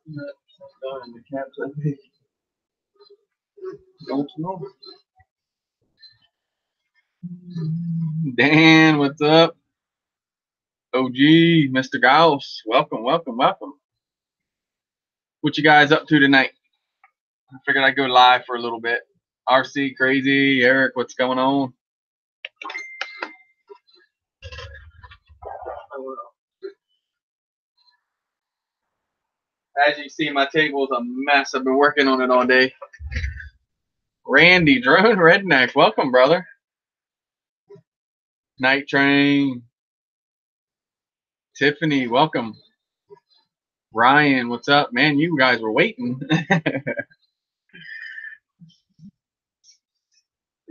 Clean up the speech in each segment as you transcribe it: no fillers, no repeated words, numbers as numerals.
The cat's don't know. Dan, what's up? OG, Mr. Gauss, welcome, welcome, welcome. What you guys up to tonight? I figured I'd go live for a little bit. RC, Crazy, Eric, what's going on? As you see, my table is a mess. I've been working on it all day. Randy, Drone Redneck, welcome, brother. Night Train. Tiffany, welcome. Ryan, what's up? Man, you guys were waiting.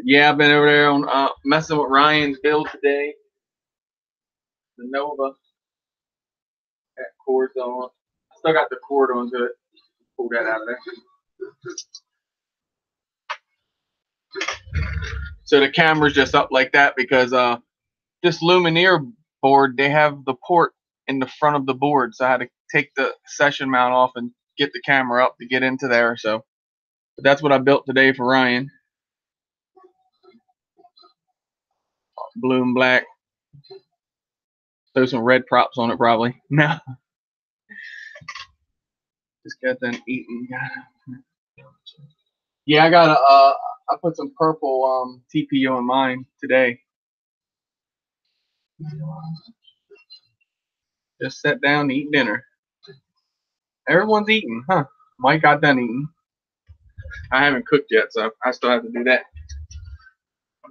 Yeah, I've been over there on messing with Ryan's build today. The Nova. That cord's on. I still got the cord onto it. Pull that out of there. So the camera's just up like that because this Lumineer board, they have the port in the front of the board. So I had to take the session mount off and get the camera up to get into there. So but that's what I built today for Ryan. Blue and black. Throw some red props on it probably. No. Just got done eating. Yeah, I got I put some purple TPU in mine today. Just sat down to eat dinner. Everyone's eating, huh? Mike got done eating. I haven't cooked yet, so I still have to do that.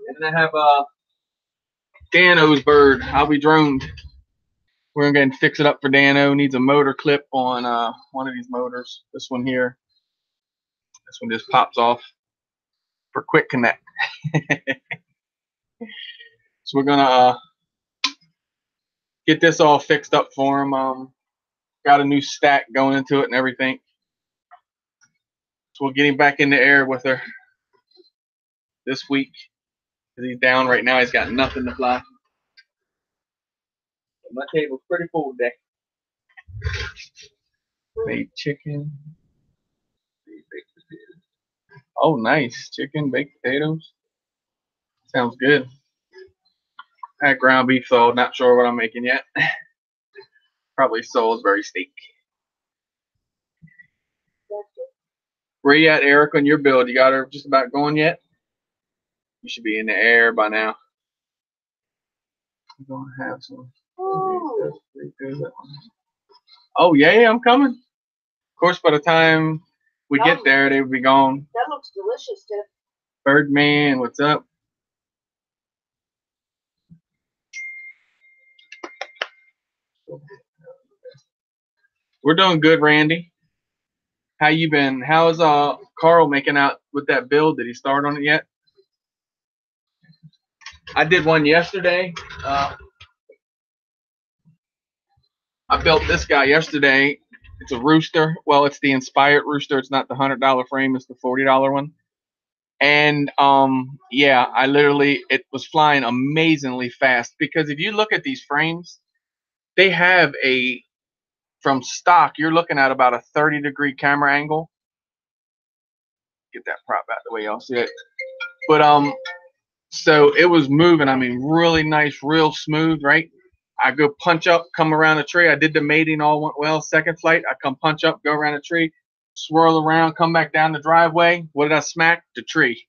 And then I have Dano's bird. I'll be droned. We're gonna go and fix it up for Dano. Needs a motor clip on one of these motors. This one here. This one just pops off for quick connect. So we're gonna get this all fixed up for him. Got a new stack going into it and everything. So we'll get him back in the air with her this week. Because he's down right now. He's got nothing to fly. My table's pretty full today. Made chicken. Baked potatoes. Oh, nice. Chicken, baked potatoes. Sounds good. I had ground beef though. Not sure what I'm making yet. Probably Salisbury steak. Where you at, Eric, on your build? You got her just about going yet? You should be in the air by now. I'm going to have some. Oh, yeah, I'm coming. Of course, by the time we get there, they will be gone. That looks delicious, Tiff. Birdman, what's up? We're doing good, Randy. How you been? How is Carl making out with that build? Did he start on it yet? I did one yesterday. I built this guy yesterday. It's a rooster. Well, it's the Inspired rooster. It's not the $100 frame. It's the $40 one. And yeah, it was flying amazingly fast because if you look at these frames, they have from stock, you're looking at about a 30-degree camera angle. Get that prop out the way y'all see it. But so it was moving. I mean, really nice, real smooth, right? I go punch up, come around the tree. I did the mating, all went well. Second flight, I come punch up, go around the tree, swirl around, come back down the driveway. What did I smack? The tree.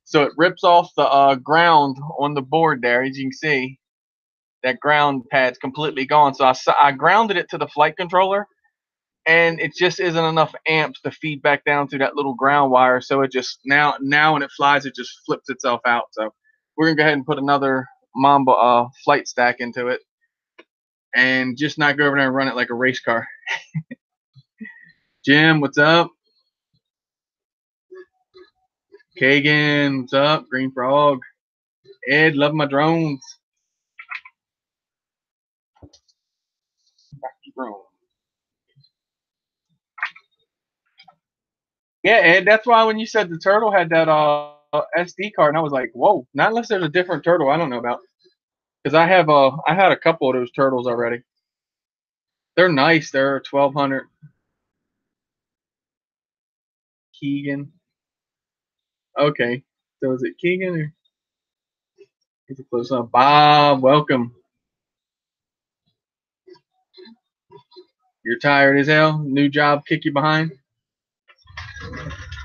So it rips off the ground on the board there, as you can see. That ground pad's completely gone. So I grounded it to the flight controller, and it just isn't enough amps to feed back down through that little ground wire. So it just now when it flies, it just flips itself out. So we're gonna go ahead and put another Mamba flight stack into it, and just not go over there and run it like a race car. Jim, what's up? Kagan, what's up? Green Frog. Ed, love my drones. Back to drone. Yeah, Ed, that's why when you said the turtle had that SD card, and I was like, whoa, not unless there's a different turtle I don't know about. Because I had a couple of those turtles already. They're nice. They're 1200. Keegan. Okay. So is it Keegan or is it close up? Bob, welcome. You're tired as hell? New job kick you behind?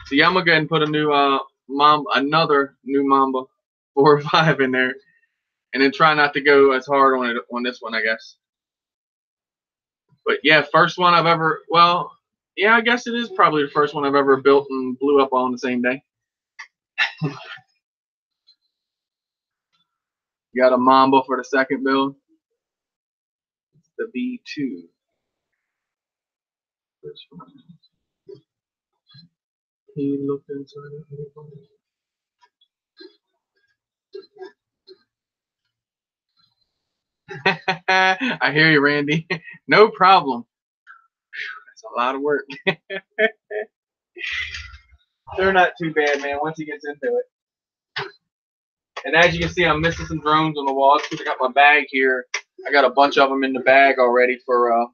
So yeah, I'm gonna go ahead and put a new another new Mamba 4 or 5 in there. And then try not to go as hard on it on this one, I guess. But yeah, first one I've ever, well, yeah, I guess it is probably the first one I've ever built and blew up on the same day. Got a Mamba for the second build. It's the V2. He looked inside it. I hear you, Randy. No problem. That's a lot of work. They're not too bad, man, once he gets into it. And as you can see, I'm missing some drones on the wall. I got my bag here. I got a bunch of them in the bag already for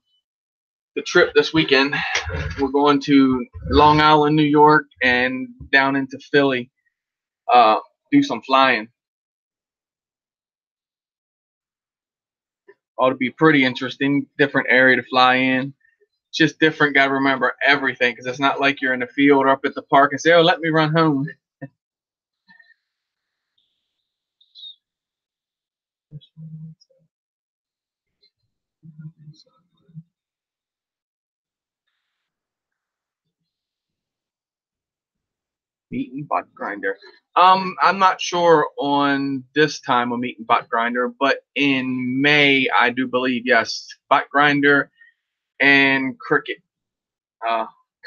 the trip this weekend. We're going to Long Island, New York, and down into Philly. Do some flying. Ought to be pretty interesting. Different area to fly in. Just different. Got to remember everything because it's not like you're in the field or up at the park and say, "Oh, let me run home." Meat and Bot Grinder. I'm not sure on this time of Meat and Bot Grinder, but in May, I do believe, yes, Bot Grinder and Cricket.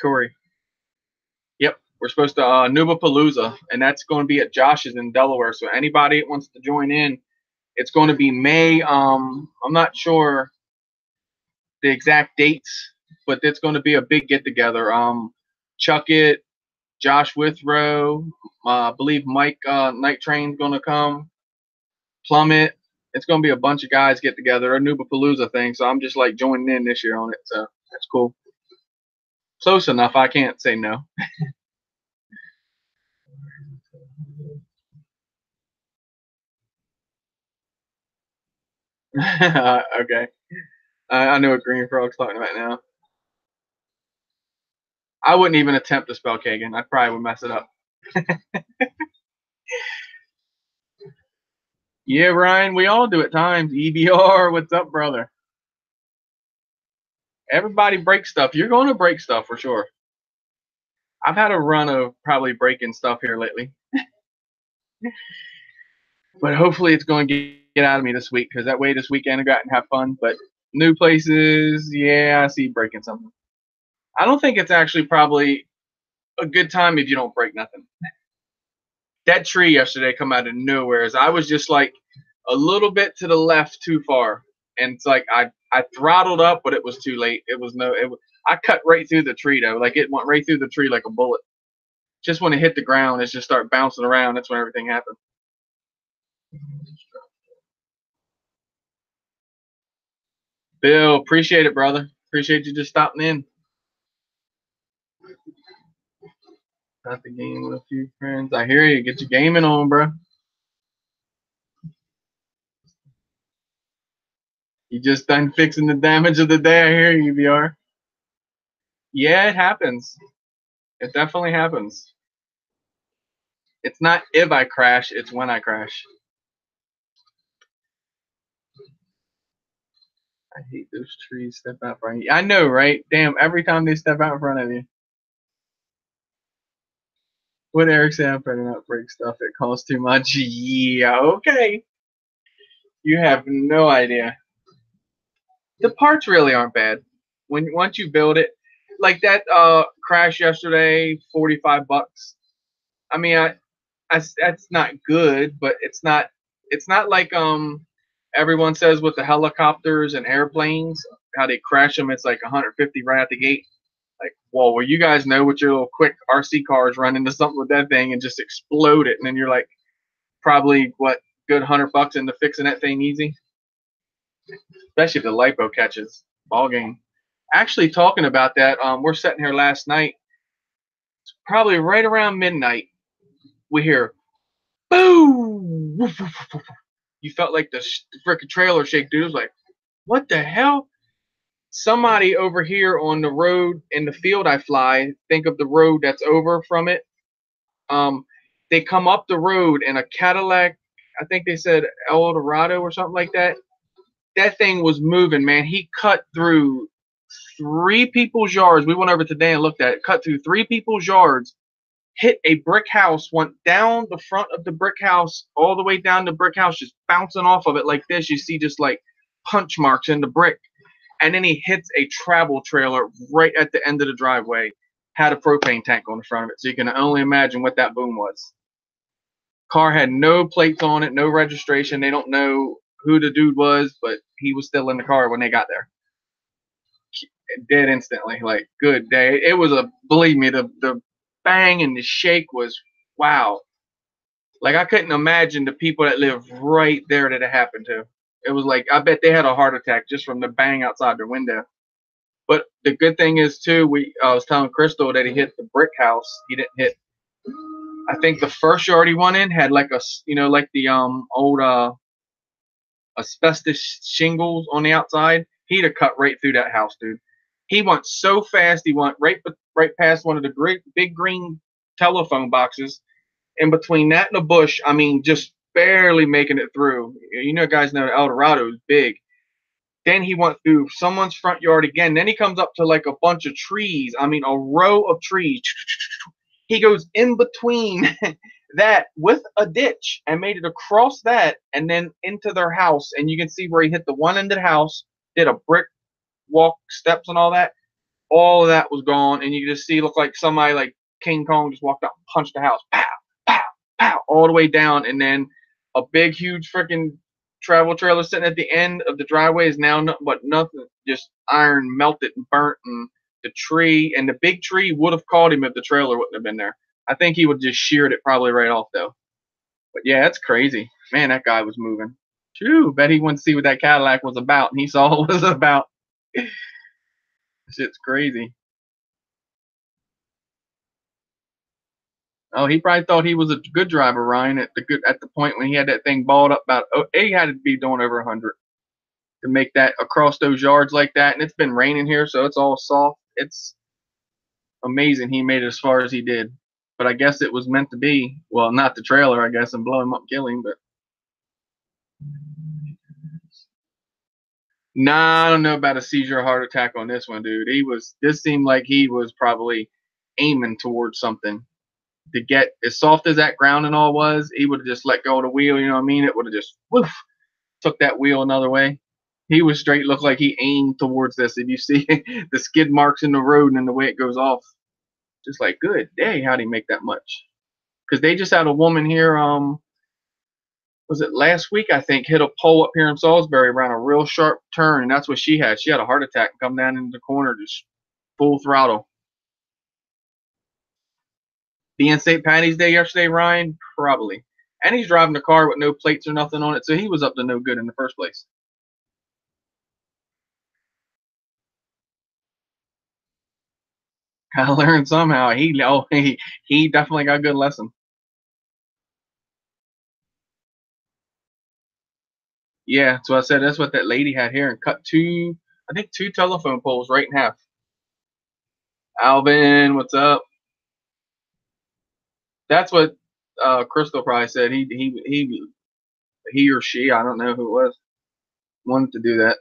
Corey. Yep, we're supposed to Nubapalooza, and that's going to be at Josh's in Delaware. So anybody that wants to join in, it's going to be May. I'm not sure the exact dates, but it's going to be a big get together. Chuck It, Josh Withrow, I believe Mike Night Train's going to come. Plummet. It's going to be a bunch of guys get together. A Nubapalooza thing. So I'm just like joining in this year on it. So that's cool. Close enough. I can't say no. Okay. I know what Green Frog's talking about now. I wouldn't even attempt to spell Kagan. I probably would mess it up. Yeah, Ryan, we all do at times. EBR, what's up, brother? Everybody breaks stuff. You're going to break stuff for sure. I've had a run of probably breaking stuff here lately. But hopefully it's going to get out of me this week because that way this weekend I got and have fun. But new places, yeah, I see breaking something. I don't think it's actually probably a good time if you don't break nothing. That tree yesterday come out of nowhere. As I was just like a little bit to the left too far. And it's like I throttled up, but it was too late. I cut right through the tree though. Like it went right through the tree like a bullet. Just when it hit the ground, it just started bouncing around. That's when everything happened. Bill, appreciate it, brother. Appreciate you just stopping in. Got the game with a few friends. I hear you. Get your gaming on, bro. You just done fixing the damage of the day. I hear you, VR. Yeah, it happens. It definitely happens. It's not if I crash, it's when I crash. I hate those trees step out in front of you. I know, right? Damn, every time they step out in front of you. What Eric said, I'm better not break stuff. It costs too much. Yeah, okay. You have no idea. The parts really aren't bad. Once you build it, like that crash yesterday, $45. I mean, that's not good, but it's not like everyone says with the helicopters and airplanes how they crash them. It's like 150 right out the gate. Like, well, you guys know what your little quick RC cars run into something with that thing and just explode it, and then you're like, probably what good $100 into fixing that thing easy. Especially if the lipo catches. Ball game. Actually, talking about that, we're sitting here last night. probably right around midnight, we hear boom. Woof, woof, woof, woof. You felt like the freaking trailer shake, dude. It was like, what the hell? Somebody over here on the road in the field I fly, think of the road that's over from it. They come up the road in a Cadillac, I think they said Eldorado or something like that. That thing was moving, man. He cut through three people's yards. We went over today and looked at it. Cut through three people's yards, hit a brick house, went down the front of the brick house, all the way down the brick house, just bouncing off of it like this. You see just like punch marks in the brick. And then he hits a travel trailer right at the end of the driveway. Had a propane tank on the front of it. So you can only imagine what that boom was. Car had no plates on it, no registration. They don't know who the dude was, but he was still in the car when they got there. Dead instantly. Like, good day. It was believe me, the bang and the shake was, wow. Like, I couldn't imagine the people that live right there that it happened to. It was like, I bet they had a heart attack just from the bang outside their window. But the good thing is, too, I was telling Crystal that he hit the brick house. He didn't hit, I think the first yard he went in had like like the old asbestos shingles on the outside. He'd have cut right through that house, dude. He went so fast. He went right past one of the great big green telephone boxes. In between that and the bush, I mean, just barely making it through. You know, guys know Eldorado is big. Then he went through someone's front yard again. Then he comes up to like a bunch of trees. I mean, a row of trees. He goes in between that with a ditch and made it across that and then into their house. And you can see where he hit the one end of the house, did a brick walk, steps and all that. All of that was gone. And you just see, look like somebody like King Kong just walked out and punched the house. Pow, pow, pow, all the way down. And then a big, huge freaking travel trailer sitting at the end of the driveway is now nothing but nothing, just iron melted and burnt. And the tree and the big tree would have caught him if the trailer wouldn't have been there. I think he would just sheared it probably right off though. But yeah, that's crazy. Man, that guy was moving. Phew, bet he wouldn't see what that Cadillac was about, and he saw what it was about. Shit's crazy. Oh, he probably thought he was a good driver, Ryan, at the point when he had that thing balled up about. Oh, he had to be doing over 100 to make that across those yards like that. And it's been raining here, so it's all soft. It's amazing he made it as far as he did. But I guess it was meant to be. Well, not the trailer, I guess, and blow him up, kill him. But nah, I don't know about a seizure or heart attack on this one, dude. This seemed like he was probably aiming towards something. To get as soft as that ground and all was, he would have just let go of the wheel, you know what I mean? It would have just woof, took that wheel another way. He was straight, looked like he aimed towards this. If you see the skid marks in the road and the way it goes off, just like, good day, how'd he make that much? Because they just had a woman here, was it last week, I think, hit a pole up here in Salisbury around a real sharp turn, and that's what she had. She had a heart attack and come down into the corner, just full throttle. Being St. Patty's Day yesterday, Ryan? Probably. And he's driving a car with no plates or nothing on it, so he was up to no good in the first place. Gotta learn somehow. He definitely got a good lesson. Yeah, so I said that's what that lady had here and cut I think two telephone poles right in half. Alvin, what's up? That's what Crystal probably said. He or she, I don't know who it was, wanted to do that.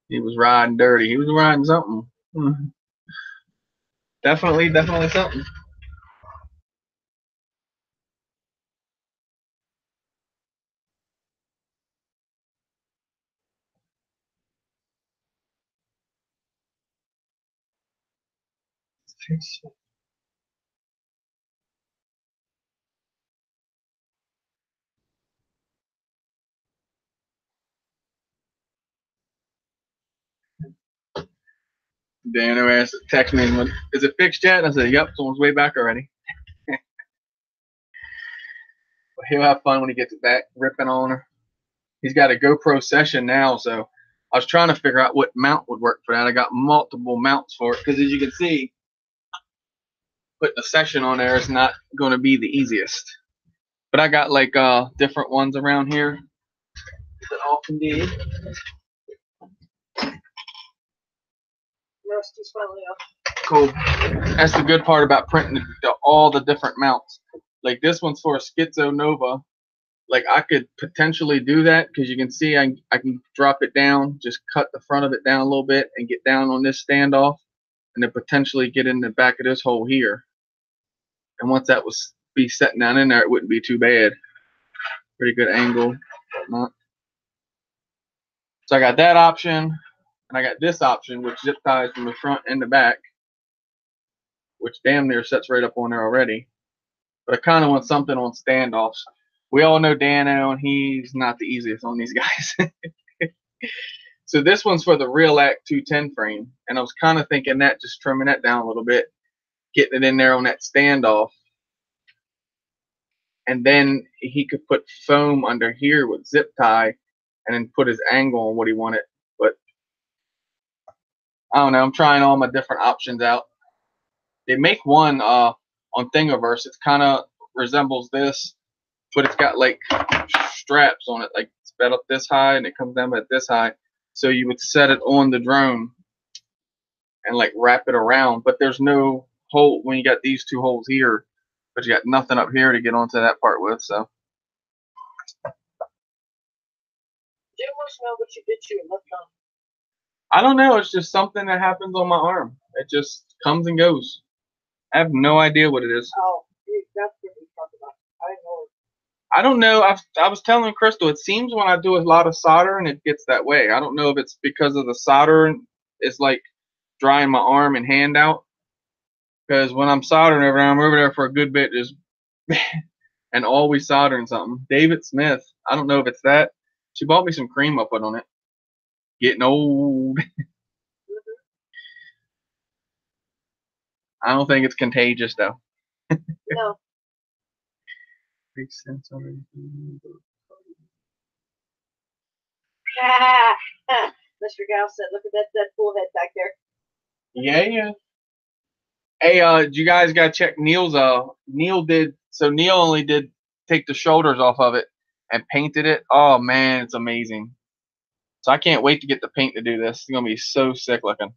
He was riding dirty. He was riding something. Definitely something. Dano asked, text me, is it fixed yet? I said, yep, someone's way back already. But he'll have fun when he gets it back, ripping on her. He's got a GoPro session now, so I was trying to figure out what mount would work for that. I got multiple mounts for it because, as you can see, putting a session on there is not going to be the easiest. But I got like different ones around here that often did. Rusty's finally up. Cool. That's the good part about printing all the different mounts. Like this one's for a Schizo Nova. Like I could potentially do that because you can see I can drop it down, just cut the front of it down a little bit and get down on this standoff, and then potentially get in the back of this hole here. And once that was be setting down in there, it wouldn't be too bad. Pretty good angle, whatnot. So I got that option, and I got this option, which zip ties from the front and the back, which damn near sets right up on there already. But I kind of want something on standoffs. We all know Dano, and he's not the easiest on these guys. So this one's for the Realac 210 frame, and I was kind of thinking that, just trimming that down a little bit, getting it in there on that standoff, and then he could put foam under here with zip tie, and then put his angle on what he wanted. But I don't know. I'm trying all my different options out. They make one on Thingiverse. It kind of resembles this, but it's got like straps on it, like it's bent up this high and it comes down at this high. So you would set it on the drone and like wrap it around, but there's no hole when you got these two holes here, but you got nothing up here to get onto that part with. So Jim wants to know what you did to your left arm. I don't know. It's just something that happens on my arm. It just comes and goes. I have no idea what it is. Oh, that's what we talked about. I know. I don't know. I was telling Crystal, it seems when I do a lot of soldering, it gets that way. I don't know if it's because of the solder. It's like drying my arm and hand out. Because when I'm soldering over there, I'm over there for a good bit, just and always soldering something. David Smith. I don't know if it's that. She bought me some cream I put on it. Getting old. I don't think it's contagious though. No. Makes sense already. Mr. Gal said, look at that Deadpool head back there. Yeah. Hey, you guys gotta check Neil's Neil did so Neil only did take the shoulders off of it and painted it. Oh man, it's amazing. So I can't wait to get the paint to do this. It's gonna be so sick looking.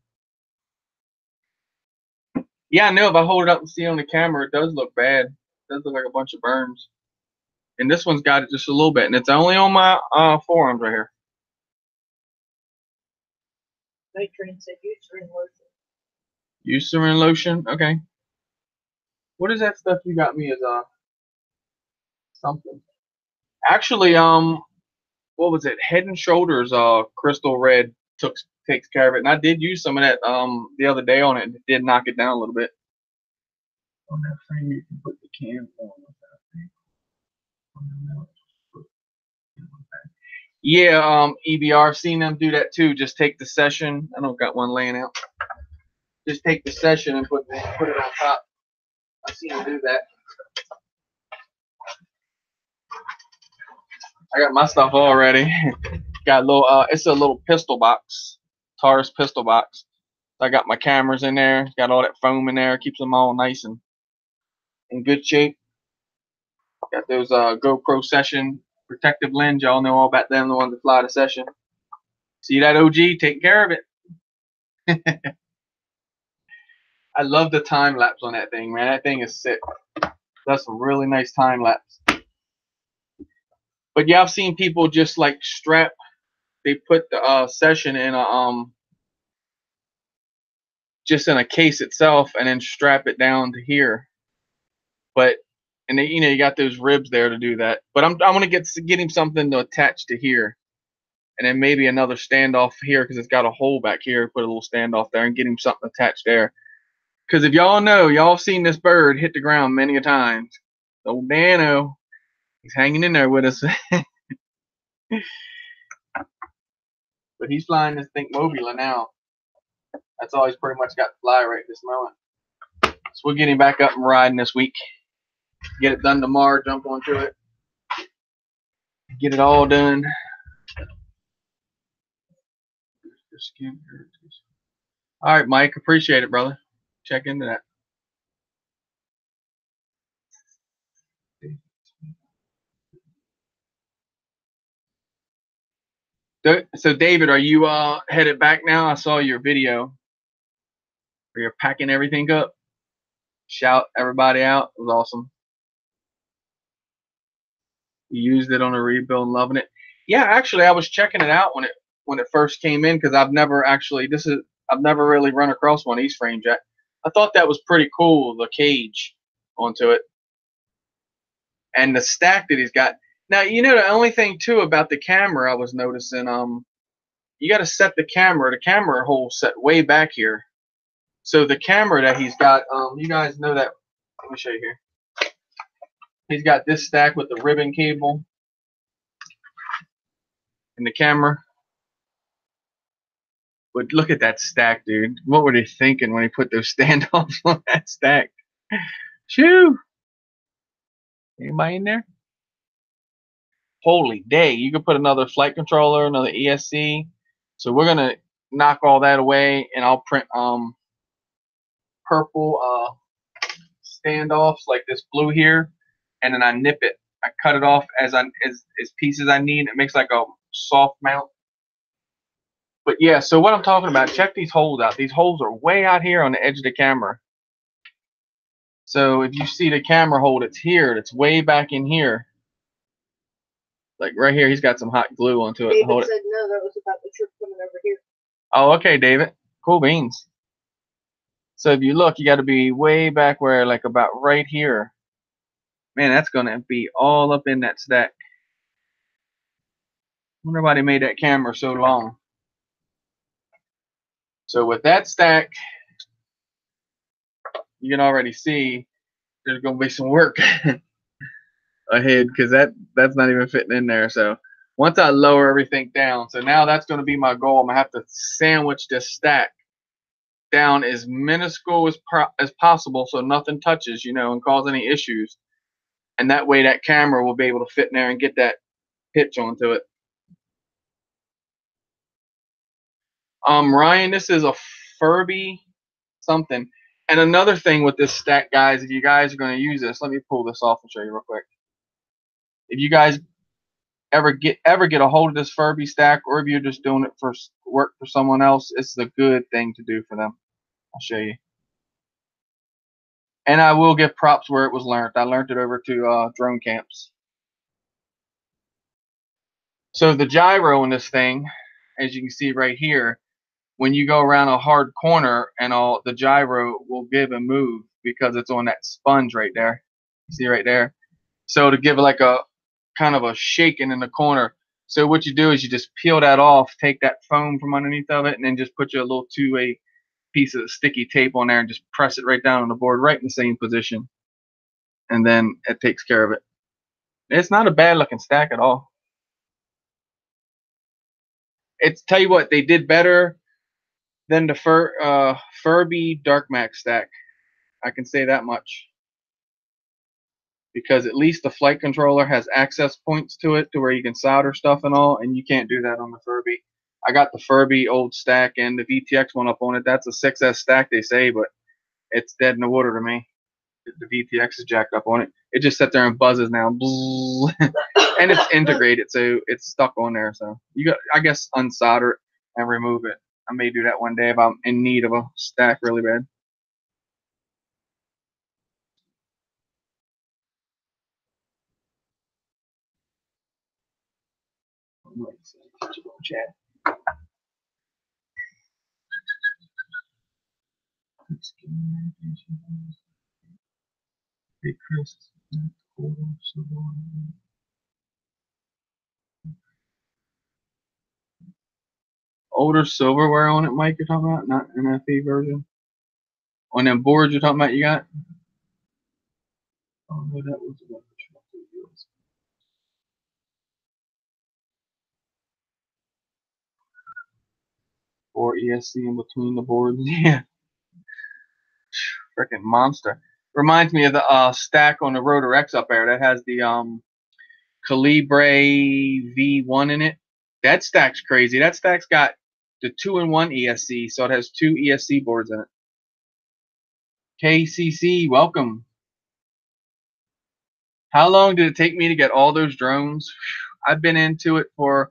Yeah, I know if I hold it up and see it on the camera, it does look bad. It does look like a bunch of burns. And this one's got it just a little bit, and it's only on my forearms right here. Matron said Eucerin lotion. Eucerin lotion, okay. What is that stuff you got me as something? Actually, what was it? Head and Shoulders Crystal Red takes care of it, and I did use some of that the other day on it, and it did knock it down a little bit. On that frame, you can put the cam on with that thing. Yeah, EBR, I've seen them do that too. Just take the session. I don't got one laying out. Just take the session and put it on top. I've seen them do that. I got my stuff already. Got a little, it's a little pistol box, Taurus pistol box. I got my cameras in there. Got all that foam in there. Keeps them all nice and in good shape. Got those GoPro Session protective lens. Y'all know all about them, the ones that fly the Session. See that OG? Take care of it. I love the time lapse on that thing, man. That thing is sick. That's some really nice time lapse. But yeah, I've seen people just like strap. They put the Session in a just in a case itself, and then strap it down to here. But and they, you got those ribs there to do that. But I'm gonna get him something to attach to here, and then maybe another standoff here because it's got a hole back here. Put a little standoff there and get him something attached there. Because if y'all know, y'all have seen this bird hit the ground many a times. Old Dano, he's hanging in there with us. But he's flying this Thinkmobile now. That's all he's pretty much got to fly right this moment. So we'll get him back up and riding this week. Get it done tomorrow, jump onto it. Get it all done. All right, Mike, appreciate it, brother. Check into that. So David, are you headed back now? I saw your video where you're packing everything up. Shout everybody out. It was awesome. You used it on a rebuild and loving it. Yeah, actually, I was checking it out when it first came in because I've never really run across one of these frames yet. I thought that was pretty cool, the cage onto it and the stack that he's got. Now, the only thing too about the camera I was noticing, you got to set the camera hole set way back here. So the camera that he's got, you guys know that. Let me show you here. He's got this stack with the ribbon cable and the camera. But look at that stack, dude. What were they thinking when he put those standoffs on that stack? Shoo! Anybody in there? Holy day. You could put another flight controller, another ESC. So we're going to knock all that away, and I'll print purple standoffs like this blue here, and then I nip it. I cut it off as pieces I need. It makes like a soft mount. But yeah, so what I'm talking about, check these holes out. These holes are way out here on the edge of the camera. So if you see the camera hole, it's here. It's way back in here. Like right here, he's got some hot glue onto it. David said no, that was about the trip coming over here. Oh, okay, David. Cool beans. So if you look, you got to be way back where, like about right here. Man, that's going to be all up in that stack. Wonder why they made that camera so long. So with that stack, you can already see there's going to be some work ahead because that's not even fitting in there. So once I lower everything down, so now that's going to be my goal. I'm going to have to sandwich this stack down as minuscule as possible so nothing touches, and cause any issues. And that way that camera will be able to fit in there and get that pitch onto it. Ryan, this is a Furby something. And another thing with this stack, guys, if you guys are going to use this, let me pull this off and show you real quick. If you guys ever get a hold of this Furby stack, or if you're just doing it for work for someone else, it's a good thing to do for them. I'll show you. And I will give props where it was learned. I learned it over to drone camps. So the gyro in this thing, as you can see right here, when you go around a hard corner and all, the gyro will give and move because it's on that sponge right there. You see right there? So to give it like a kind of a shaking in the corner. So what you do is you just peel that off, take that foam from underneath of it, and then just put your little two-way piece of sticky tape on there and just press it right down on the board, right in the same position. And then it takes care of it. It's not a bad looking stack at all. It's, tell you what, they did better than the Furby Dark Max stack. I can say that much. Because at least the flight controller has access points to it to where you can solder stuff and all, and you can't do that on the Furby. I got the Furby old stack and the VTX one up on it. That's a 6S stack, they say, but it's dead in the water to me. The VTX is jacked up on it. It just sits there and buzzes now. And it's integrated, so it's stuck on there. So you got, I guess, unsolder it and remove it. I may do that one day if I'm in need of a stack really bad. Chat. Hey Chris, older silverware on it, Mike, you're talking about? Not NFE version? On them boards you're talking about you got? Oh, no, that was about the truck. Or ESC in between the boards. Yeah. Freaking monster. Reminds me of the stack on the Rotor X up there that has the Calibre V1 in it. That stack's crazy. That stack's got the 2-in-1 ESC, so it has 2 ESC boards in it. KCC, welcome. How long did it take me to get all those drones? I've been into it for,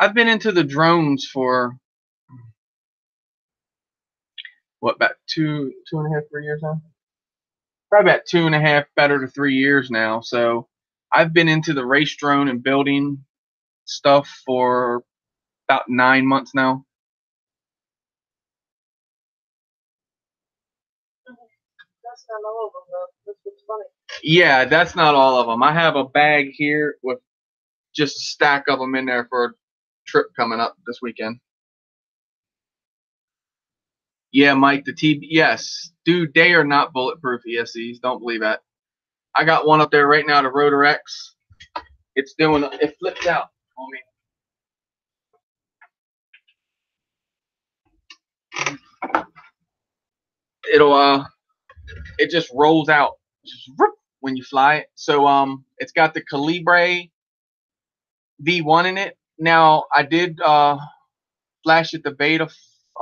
I've been into the drones for what, about two and a half, 3 years now? Probably about 2.5, better to 3 years now. So I've been into the race drone and building stuff for about 9 months now. That's not all of them, though. That's what's funny. Yeah, that's not all of them. I have a bag here with just a stack of them in there for a trip coming up this weekend. Yeah, Mike, yes, dude, they are not bulletproof ESCs. Don't believe that. I got one up there right now, the Rotor X. It flips out on me. It just rolls out just when you fly it. So it's got the Calibre V1 in it. Now I did flash it the beta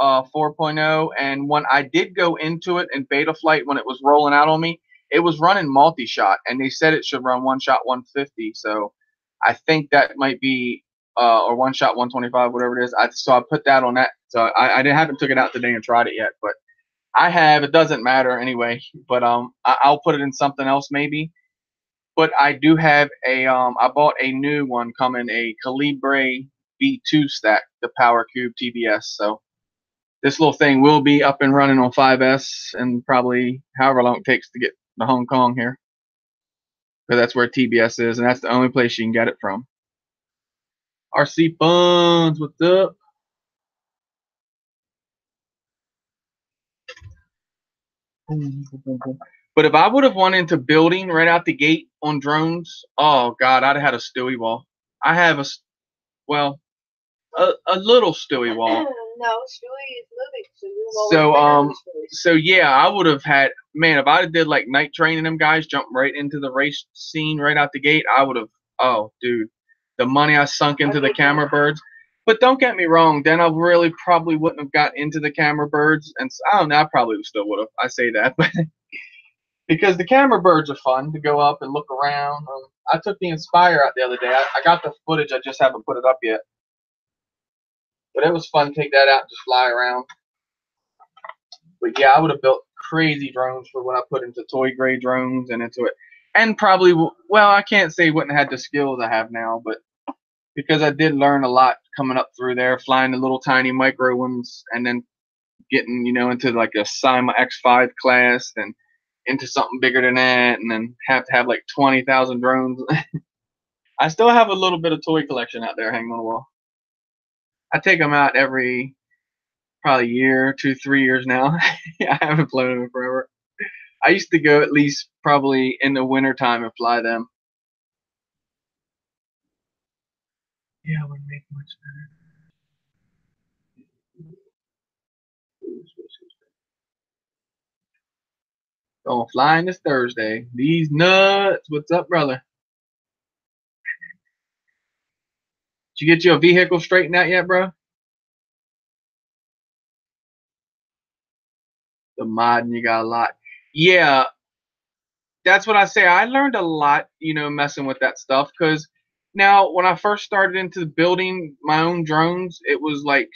4.0, and when I did go into it in beta flight, when it was rolling out on me, it was running multi-shot, and they said it should run one shot 150. So I think that might be or one shot 125, whatever it is. So I put that on that. So I haven't took it out today and tried it yet, but I have. It doesn't matter anyway. But I'll put it in something else maybe. But I do have I bought a new one coming, a Calibre V2 stack, the Power Cube TBS. So this little thing will be up and running on 5S and probably however long it takes to get to Hong Kong here. Because that's where TBS is, and that's the only place you can get it from. RC Buns, what's up? But if I would have went into building right out the gate on drones, oh God, I'd have had a Stewie wall. I have a little Stewie wall. No, Stewie is moving, so yeah, I would have had, man, if I did like night training them guys, jump right into the race scene right out the gate, I would have, oh dude, the money I sunk into the camera birds. But don't get me wrong, then I really probably wouldn't have got into the camera birds, and I don't know, I probably still would have. I say that, but because the camera birds are fun to go up and look around. I took the Inspire out the other day. I got the footage, I just haven't put it up yet. But it was fun to take that out and just fly around. But yeah, I would have built crazy drones for what I put into toy grade drones and into it. And probably, well, I can't say wouldn't have had the skills I have now, but because I did learn a lot coming up through there, flying the little tiny micro ones, and then getting, into like a Cyma X5 class and into something bigger than that, and then have to have like 20,000 drones. I still have a little bit of toy collection out there hanging on the wall. I take them out every probably year, 2, 3 years now. I haven't flown them forever. I used to go at least probably in the winter time and fly them. Yeah, it would make much better. Going flying this Thursday. These nuts. What's up, brother? Did you get your vehicle straightened out yet, bro? The modding, you got a lot. Yeah, that's what I say. I learned a lot, messing with that stuff. Because now, when I first started into building my own drones, it was like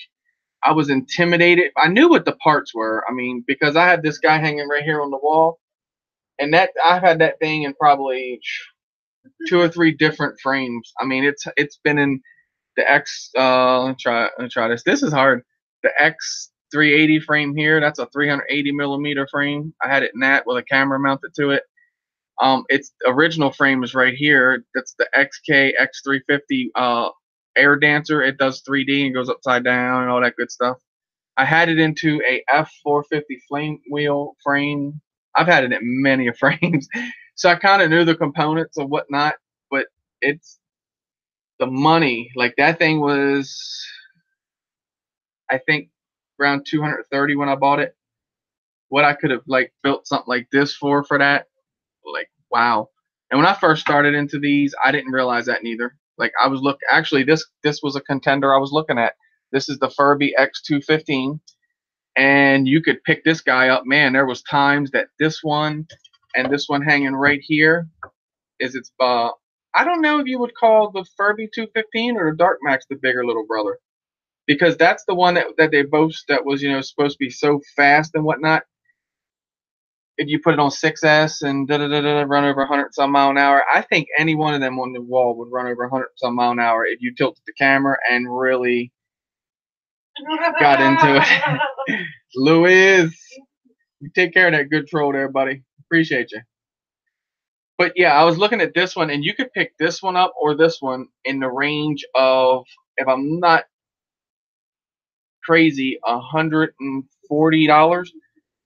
I was intimidated. I knew what the parts were. I mean, because I had this guy hanging right here on the wall, and that I've had that thing in probably 2 or 3 different frames. I mean, it's been in the X. Let me try this. This is hard. The X380 frame here. That's a 380 millimeter frame. I had it in that with a camera mounted to it. Its original frame is right here. That's the XK X350 Air Dancer. It does 3D and goes upside down and all that good stuff. I had it into a F450 flame wheel frame. I've had it in many frames, so I kind of knew the components and whatnot. But it's the money. Like that thing was, I think, around 230 when I bought it. What I could have like built something like this for that, like wow. And when I first started into these, I didn't realize that neither. Like I was actually this was a contender I was looking at. This is the Furby X215, and you could pick this guy up. Man, there was times that this one and this one hanging right here is its I don't know if you would call the Furby 215 or the Dark Max the bigger little brother, because that's the one that they boast that was, supposed to be so fast and whatnot. If you put it on 6S and run over 100 some mile an hour, I think any one of them on the wall would run over 100 some mile an hour if you tilted the camera and really got into it. Louis, you take care of that good troll there, buddy. Appreciate you. But yeah, I was looking at this one, and you could pick this one up or this one in the range of, if I'm not crazy, $140.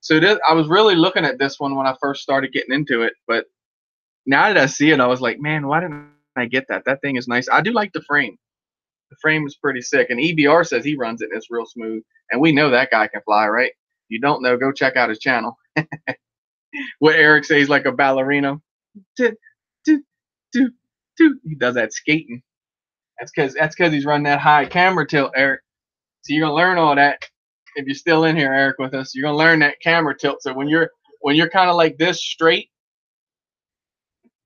So I was really looking at this one when I first started getting into it, but now that I see it, I was like, man, why didn't I get that? That thing is nice. I do like the frame. The frame is pretty sick, and EBR says he runs it and it's real smooth, and we know that guy can fly, right? If you don't know, go check out his channel. What Eric says, like a ballerina. He does that skating. That's because he's running that high camera tilt, Eric. So you're gonna learn all that if you're still in here, Eric, with us. You're gonna learn that camera tilt. So when you're kind of like this straight,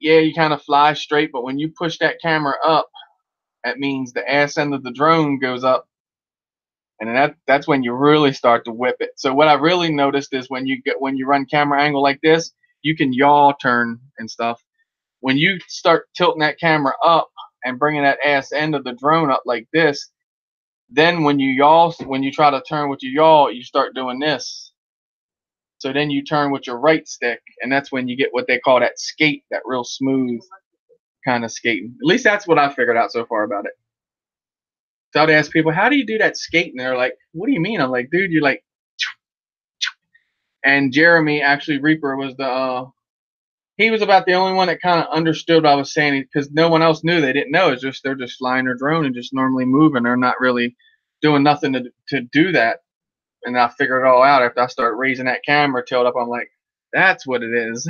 yeah, you kind of fly straight. But when you push that camera up, that means the ass end of the drone goes up, and that's when you really start to whip it. So what I really noticed is when you run camera angle like this, you can yaw turn and stuff. When you start tilting that camera up and bringing that ass end of the drone up like this, then when you try to turn with your yaw, you start doing this. So then you turn with your right stick, and that's when you get what they call that skate, that real smooth kind of skating. At least that's what I figured out so far about it. So I'd ask people, how do you do that skate? And they're like, what do you mean? I'm like, dude, you're like, and Jeremy, actually, Reaper was he was about the only one that kind of understood what I was saying, because no one else knew. They didn't know. It's just they're just flying their drone and just normally moving. They're not really doing nothing to do that. And I figured it all out after I started raising that camera tilt up. I'm like, that's what it is.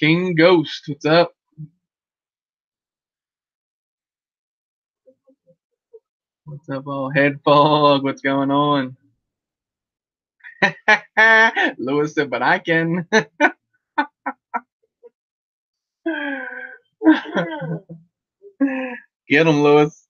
King Ghost, what's up? What's up, all head fog? What's going on? Lewis said, but I can. Get him, Lewis.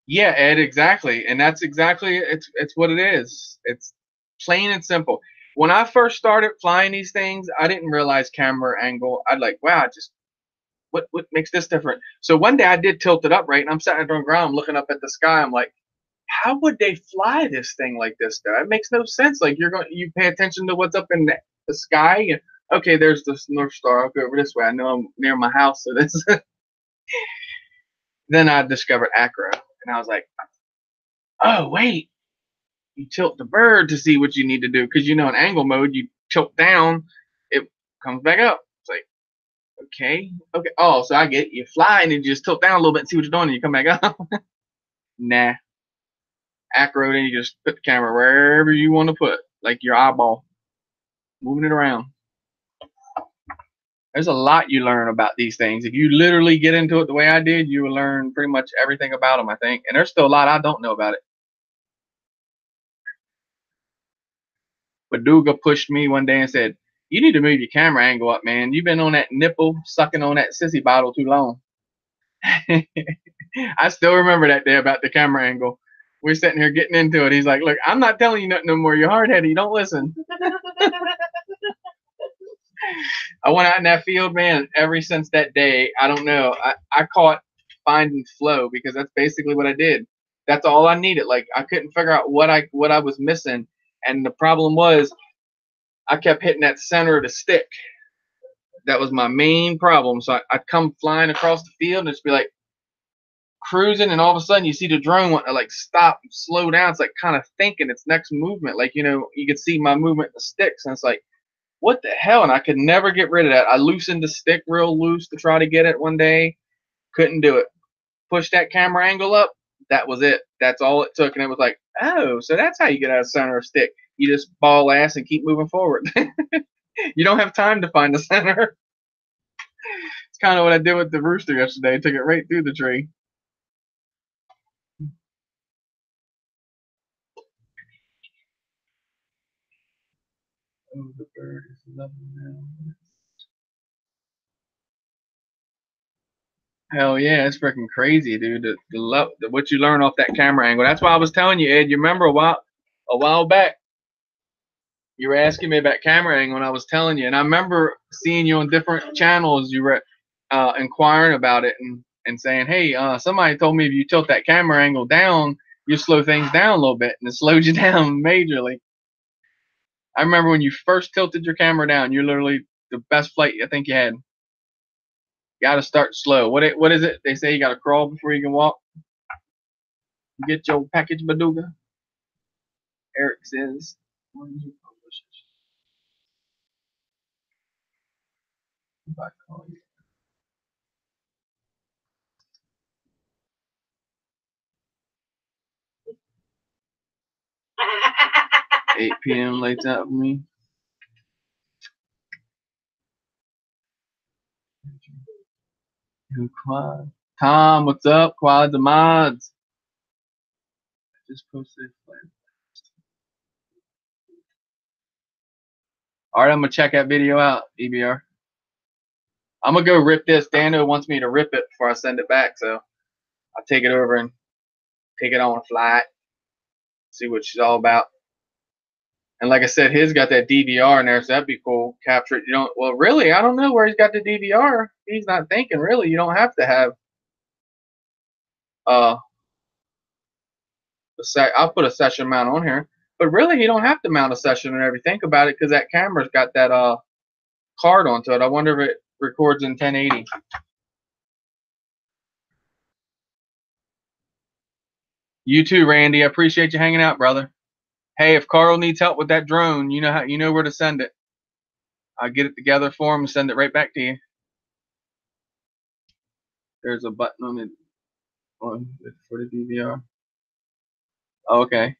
Yeah, Ed, exactly. And that's exactly it's what it is. It's plain and simple. When I first started flying these things, I didn't realize camera angle. I'd like, wow, just what makes this different? So one day I did tilt it up right, and I'm sitting on the ground, I'm looking up at the sky. I'm like, how would they fly this thing like this? Though it makes no sense. Like you pay attention to what's up in the sky. And, okay, there's the North Star. I'll go over this way. I know I'm near my house, so this. Then I discovered acro, and I was like, oh wait, you tilt the bird to see what you need to do, because in angle mode you tilt down, it comes back up. It's like, okay. Oh, so I get it. You fly and you just tilt down a little bit and see what you're doing, and you come back up. Nah. Acro, then you just put the camera wherever you want to put, like your eyeball, moving it around. There's a lot you learn about these things. If you literally get into it the way I did, you will learn pretty much everything about them, I think. And there's still a lot I don't know about it. Baduga pushed me one day and said, you need to move your camera angle up, man. You've been on that nipple, sucking on that sissy bottle too long. I still remember that day about the camera angle. We're sitting here getting into it. He's like, look, I'm not telling you nothing no more. You're hard-headed. You don't listen. I went out in that field, man. Ever since that day, I don't know. I caught finding flow, because that's basically what I did. That's all I needed. Like, I couldn't figure out what I was missing. And the problem was I kept hitting that center of the stick. That was my main problem. So I'd come flying across the field and just be like cruising, and all of a sudden you see the drone want to like stop and slow down. It's like kind of thinking its next movement. Like, you could see my movement in the sticks, and it's like, what the hell? And I could never get rid of that. I loosened the stick real loose to try to get it one day. Couldn't do it. Push that camera angle up. That was it. That's all it took. And it was like, oh, so that's how you get out of center of stick. You just ball ass and keep moving forward. You don't have time to find the center. It's kind of what I did with the rooster yesterday. I took it right through the tree. Oh, the bird is loving now. Hell yeah, it's freaking crazy, dude. What you learn off that camera angle. That's why I was telling you, Ed. You remember a while back, you were asking me about camera angle, and I was telling you, and I remember seeing you on different channels. You were inquiring about it and saying, hey, somebody told me if you tilt that camera angle down, you slow things down a little bit, and it slows you down majorly. I remember when you first tilted your camera down, you're literally the best flight I think you had. Got to start slow. What is it? They say you got to crawl before you can walk. Get your package, Baduga. Eric says. When you publish it, if I call you. 8 p.m. late out for me. Who Quad? Tom, what's up? Quad the mods. I just posted. All right, I'm gonna check that video out, EBR. I'm gonna go rip this. Dano wants me to rip it before I send it back, so I'll take it over and take it on a flight, see what she's all about. And like I said, his got that DVR in there, so that'd be cool. Capture it. You don't. Well, really, I don't know where he's got the DVR. He's not thinking. Really, you don't have to have. I'll put a session mount on here, but really, you don't have to mount a session and everything. Think about it, because that camera's got that card onto it. I wonder if it records in 1080. You too, Randy. I appreciate you hanging out, brother. Hey, if Carl needs help with that drone, you know where to send it. I'll get it together for him and send it right back to you. There's a button on it for the DVR. Oh, okay.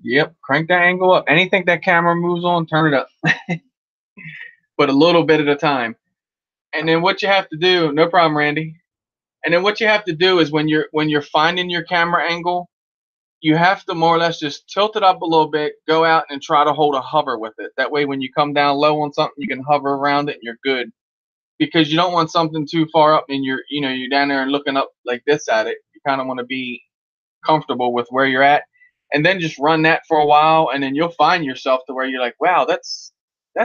Yep, crank that angle up. Anything that camera moves on, turn it up. But a little bit at a time. And then what you have to do, no problem, Randy. And then what you have to do is when you're finding your camera angle, you have to more or less just tilt it up a little bit, go out and try to hold a hover with it. That way when you come down low on something, you can hover around it and you're good. Because you don't want something too far up and you're down there and looking up like this at it. You kind of want to be comfortable with where you're at. And then just run that for a while, and then you'll find yourself to where you're like, wow, that's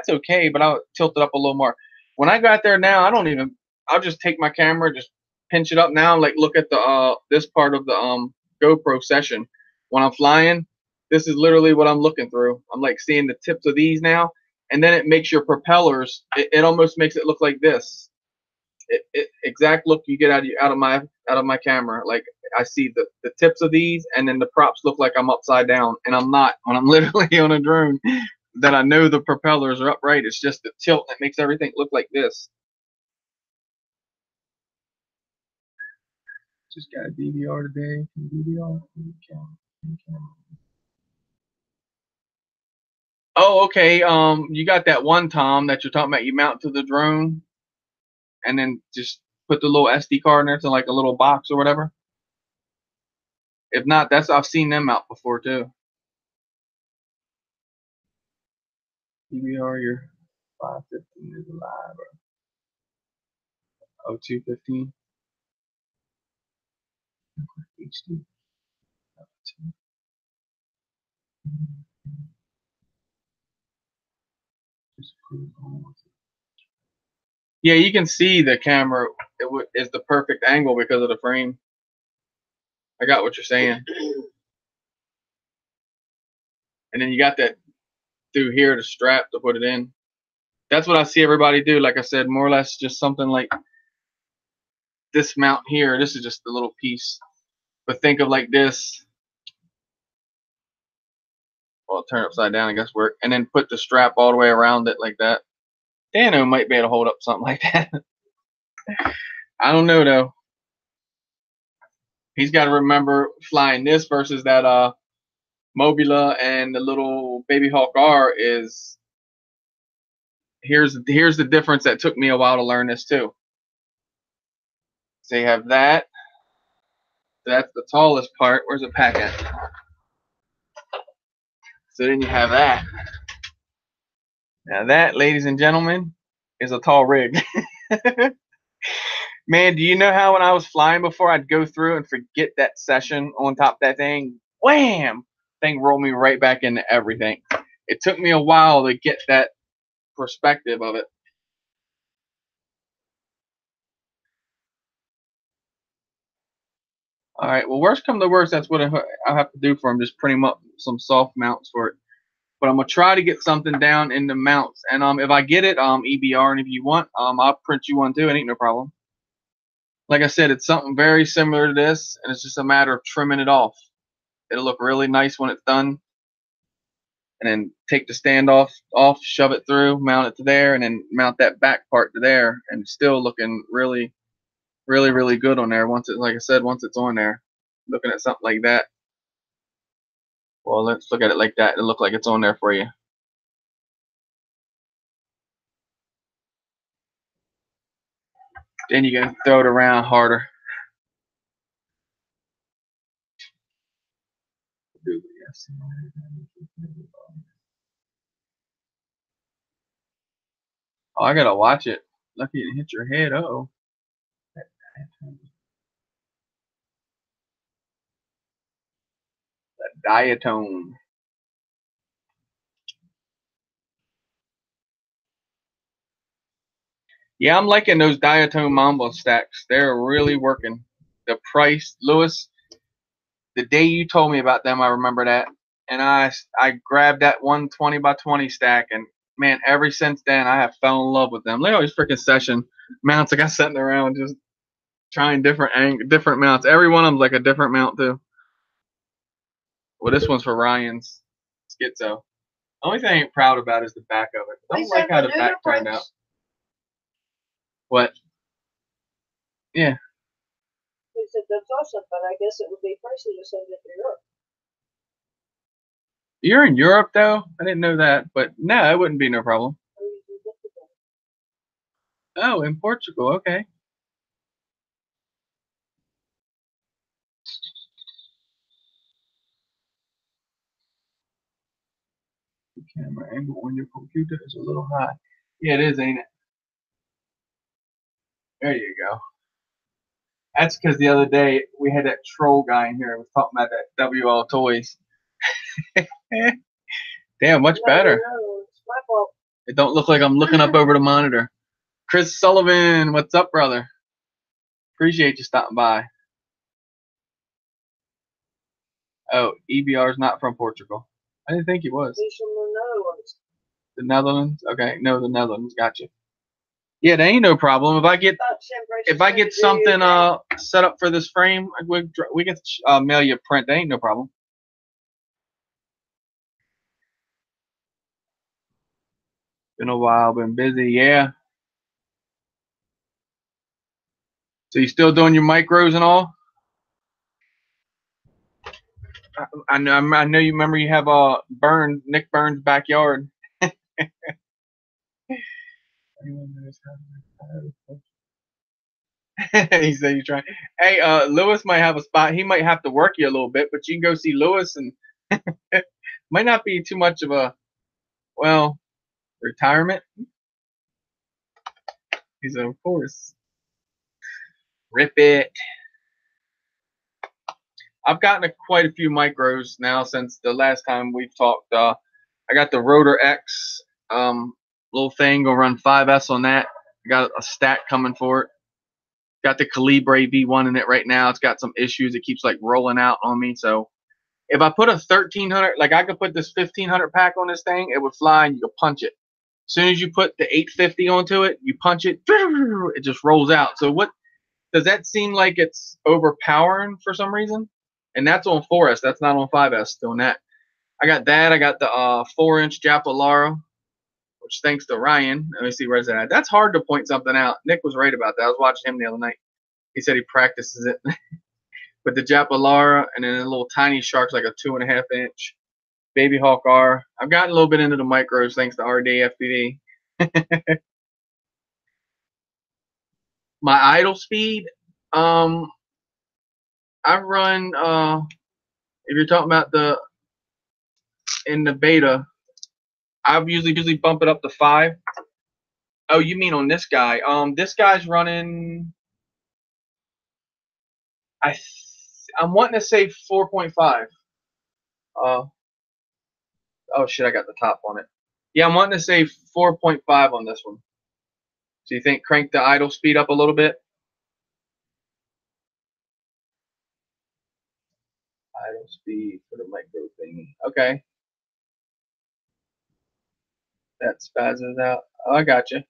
okay, but I'll tilt it up a little more. When I got there now, I'll just take my camera, just pinch it up now, like look at the this part of the GoPro session. When I'm flying, this is literally what I'm looking through. I'm like seeing the tips of these now, and then it makes your propellers, it almost makes it look like this. Exact look you get out of my camera. Like I see the tips of these, and then the props look like I'm upside down, and I'm not. When I'm literally on a drone, that I know the propellers are upright. It's just the tilt that makes everything look like this. Just got a DVR today. DVR. Oh, okay. You got that one, Tom, that you're talking about. You mount to the drone, and then just put the little SD card in there to like a little box or whatever. If not, I've seen them out before too. DVR, your 515 is alive. Or 0215. HD. Yeah, you can see the camera is the perfect angle because of the frame. I got what you're saying. And then you got that through here, the strap to put it in. That's what I see everybody do. Like I said, more or less just something like this mount here. This is just a little piece. But think of like this. Well, turn it upside down, I guess work. And then put the strap all the way around it like that. Dano might be able to hold up something like that. I don't know though. He's got to remember flying this versus that Mobula and the little Baby Hawk R is. Here's the difference that took me a while to learn this too. So you have that. that's the tallest part. Where's the pack at? So then you have that. Now that, ladies and gentlemen, is a tall rig. Man, do you know how when I was flying before, I'd go through and forget that session on top of that thing? Wham! Thing rolled me right back into everything. It took me a while to get that perspective of it. All right, well, worst come to worst, that's what I have to do for them. Just print them up some soft mounts for it. But I'm gonna try to get something down in the mounts. And if I get it, EBR, and if you want, I'll print you one too. It ain't no problem. Like I said, it's something very similar to this, and it's just a matter of trimming it off. It'll look really nice when it's done. And then take the stand off, shove it through, mount it to there, and then mount that back part to there, and it's still looking really, really, really good on there. Once it, like I said, once it's on there, looking at something like that. Well, let's look at it like that. It'll look like it's on there for you. Then you can throw it around harder. Oh, I gotta watch it. Lucky you didn't hit your head. Uh-oh. That diatone. Yeah, I'm liking those diatone Mamba stacks. They're really working. The price, Lewis, the day you told me about them, I remember that. And I grabbed that 120 by 20 stack, and man, ever since then, I have fell in love with them. Look at all these freaking session mounts I got sitting around just trying different mounts. Every one of them's like a different mount too. Well, this one's for Ryan's Schizo. Only thing I ain't proud about is the back of it. I don't like how the back turned out. What? Yeah. He said that's awesome, but I guess it would be pricey to send it to Europe. You're in Europe though? I didn't know that, but no, it wouldn't be no problem. Oh, in Portugal, okay. The camera angle on your computer is a little high. Yeah, it is, ain't it? There you go. That's because the other day we had that troll guy in here. Was talking about that WL Toys. Damn, much better. No, it's my fault. It don't look like I'm looking up over the monitor. Chris Sullivan, what's up, brother? Appreciate you stopping by. Oh, EBR's not from Portugal. I didn't think he was. He's from the Netherlands. The Netherlands? Okay, no, the Netherlands. Gotcha. Yeah, that ain't no problem. If I get something set up for this frame, we can mail you a print. That ain't no problem. Been a while, been busy, yeah. So you still doing your micros and all? I know you remember you have Nick Burns' backyard. He said you trying. Hey, Lewis might have a spot. He might have to work you a little bit, but you can go see Lewis, and might not be too much of a retirement. He said, of course. Rip it. I've gotten quite a few micros now since the last time we've talked. I got the Rotor X little thing. Gonna run 5S on that. I got a stack coming for it. Got the Calibre V1 in it right now. It's got some issues. It keeps like rolling out on me. So if I put a 1300, like I could put this 1500 pack on this thing, it would fly and you could punch it. As soon as you put the 850 onto it, you punch it, it just rolls out. So what does that seem like? It's overpowering for some reason? And that's on 4S. That's not on 5S. Doing that. I got that. I got the 4-inch Japalaura, which thanks to Ryan. Let me see, where's that at? That's hard to point something out. Nick was right about that. I was watching him the other night. He said he practices it. But the Japalaura and then a little tiny Shark's like a 2.5-inch. Baby Hawk R. I've gotten a little bit into the micros thanks to RD FPV. My idle speed, I run if you're talking about in the beta, I usually bump it up to 5. Oh, you mean on this guy? This guy's running. I'm wanting to say 4.5. Uh, oh shit, I got the top on it. Yeah, I'm wanting to say 4.5 on this one. So you think crank the idle speed up a little bit? Idle speed for the micro thingy. Okay. That spazzes out. Oh, I got you.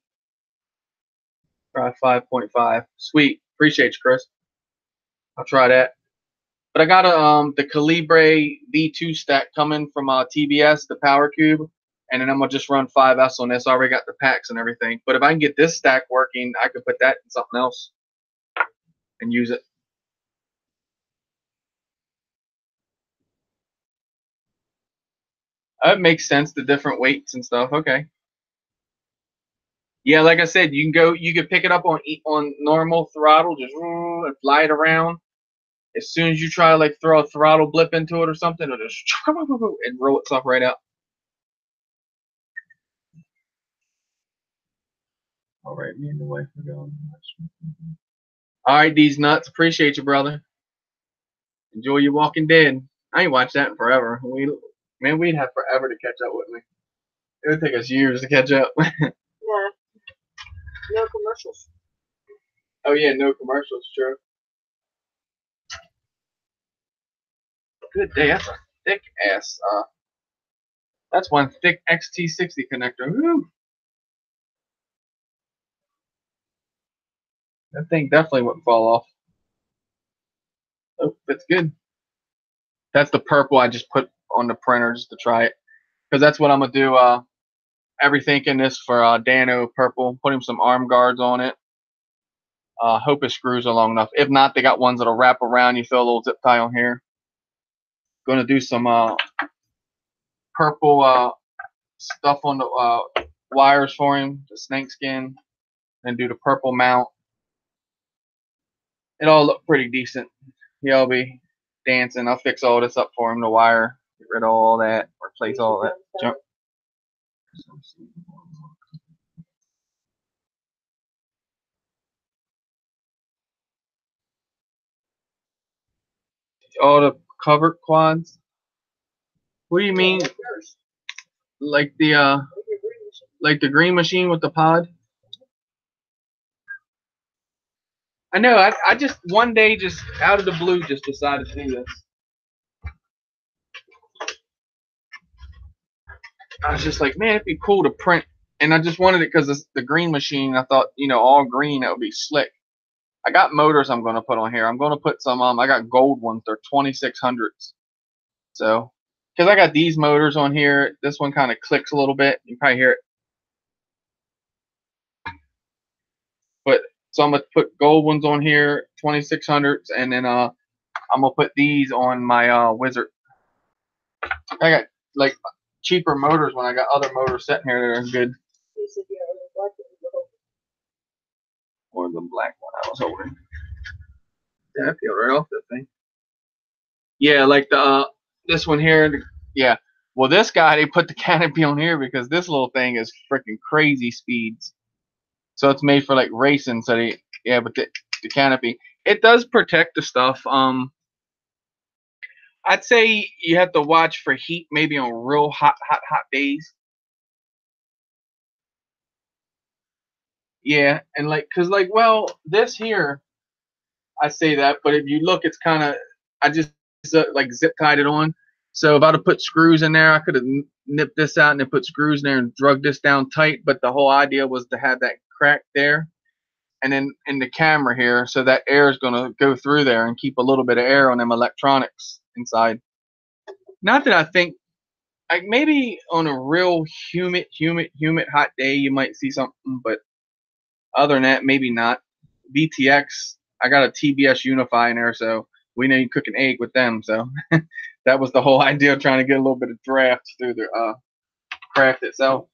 Try 5.5. Sweet. Appreciate you, Chris. I'll try that. But I got the Calibre V2 stack coming from TBS, the Power Cube, and then I'm gonna just run 5S on this. I already got the packs and everything. But if I can get this stack working, I could put that in something else and use it. It makes sense, the different weights and stuff. Okay. Yeah, like I said, you can pick it up on normal throttle, just fly it around. As soon as you try to like throw a throttle blip into it or something, it'll just and roll itself right out. All right, me and the wife are going. All right, these nuts. Appreciate you, brother. Enjoy your Walking Dead. I ain't watched that in forever. We'd have forever to catch up with me. It would take us years to catch up. Yeah. No commercials. Oh yeah, no commercials. True. Good day. That's a thick ass. That's one thick XT60 connector. Woo. That thing definitely wouldn't fall off. Oh, that's good. That's the purple I just put on the printer just to try it. Because that's what I'm going to do. Everything in this for Dano purple. Put him some arm guards on it. Hope his screws are long enough. If not, they got ones that'll wrap around. You throw a little zip tie on here. Going to do some purple stuff on the wires for him. The snake skin. And do the purple mount. It all look pretty decent. He'll be dancing. I'll fix all this up for him. The wire. Get rid of all that. Replace all that junk. All the covered quads. What do you mean? Like the green machine with the pod? I know. I just one day, just out of the blue, just decided to do this. I was just like, man, it'd be cool to print, and I just wanted it because it's the green machine. I thought, all green, that would be slick. I got motors I'm going to put on here. I'm going to put some. I got gold ones. They're 2600s. So, because I got these motors on here, this one kind of clicks a little bit. You can probably hear it. But so I'm gonna put gold ones on here, 2600s, and then I'm gonna put these on my Wizard. I got like cheaper motors when I got other motors sitting here that are good. Or the black one I was holding. Yeah, I feel right off that thing. Yeah, like the this one here. Yeah. Well, this guy, they put the canopy on here because this little thing is freaking crazy speeds. So it's made for like racing. So but the canopy, it does protect the stuff. I'd say you have to watch for heat, maybe on real hot days. Yeah, and well, this here, I say that, but if you look, it's kind of, I just like zip tied it on. So if I'd have put screws in there, I could have nipped this out and then put screws in there and drug this down tight. But the whole idea was to have that crack there, and then in the camera here, so that air is going to go through there and keep a little bit of air on them electronics inside. Not that I think, like, maybe on a real humid hot day you might see something, but other than that, maybe not. VTX, I got a TBS Unify in there, so we know you cook an egg with them. So that was the whole idea, trying to get a little bit of draft through the craft itself.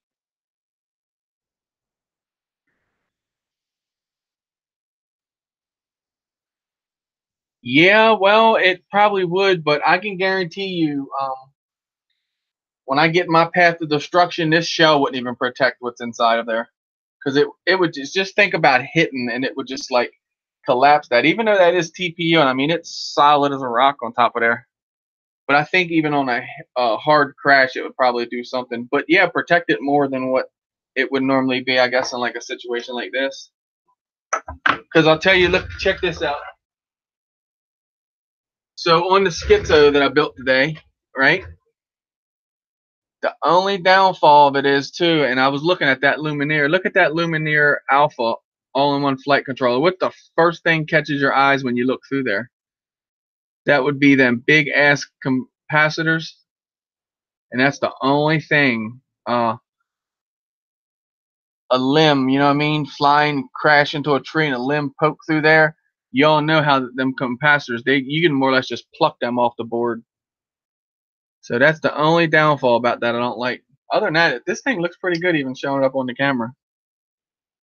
Yeah, well, it probably would, but I can guarantee you, when I get my path to destruction, this shell wouldn't even protect what's inside of there, because it would just think about hitting, and it would just like collapse that. Even though that is TPU, and I mean it's solid as a rock on top of there. But I think even on a hard crash, it would probably do something. But yeah, protect it more than what it would normally be, I guess, in like a situation like this. Because I'll tell you, look, check this out. So on the Schizo that I built today, right? The only downfall of it is too, and I was looking at that Lumineer. Look at that Lumineer Alpha all-in-one flight controller. What the first thing catches your eyes when you look through there? That would be them big ass capacitors, and that's the only thing. A limb, you know what I mean, flying, crash into a tree, and a limb poke through there. You all know how them capacitors, you can more or less just pluck them off the board. So that's the only downfall about that I don't like. Other than that, this thing looks pretty good even showing up on the camera.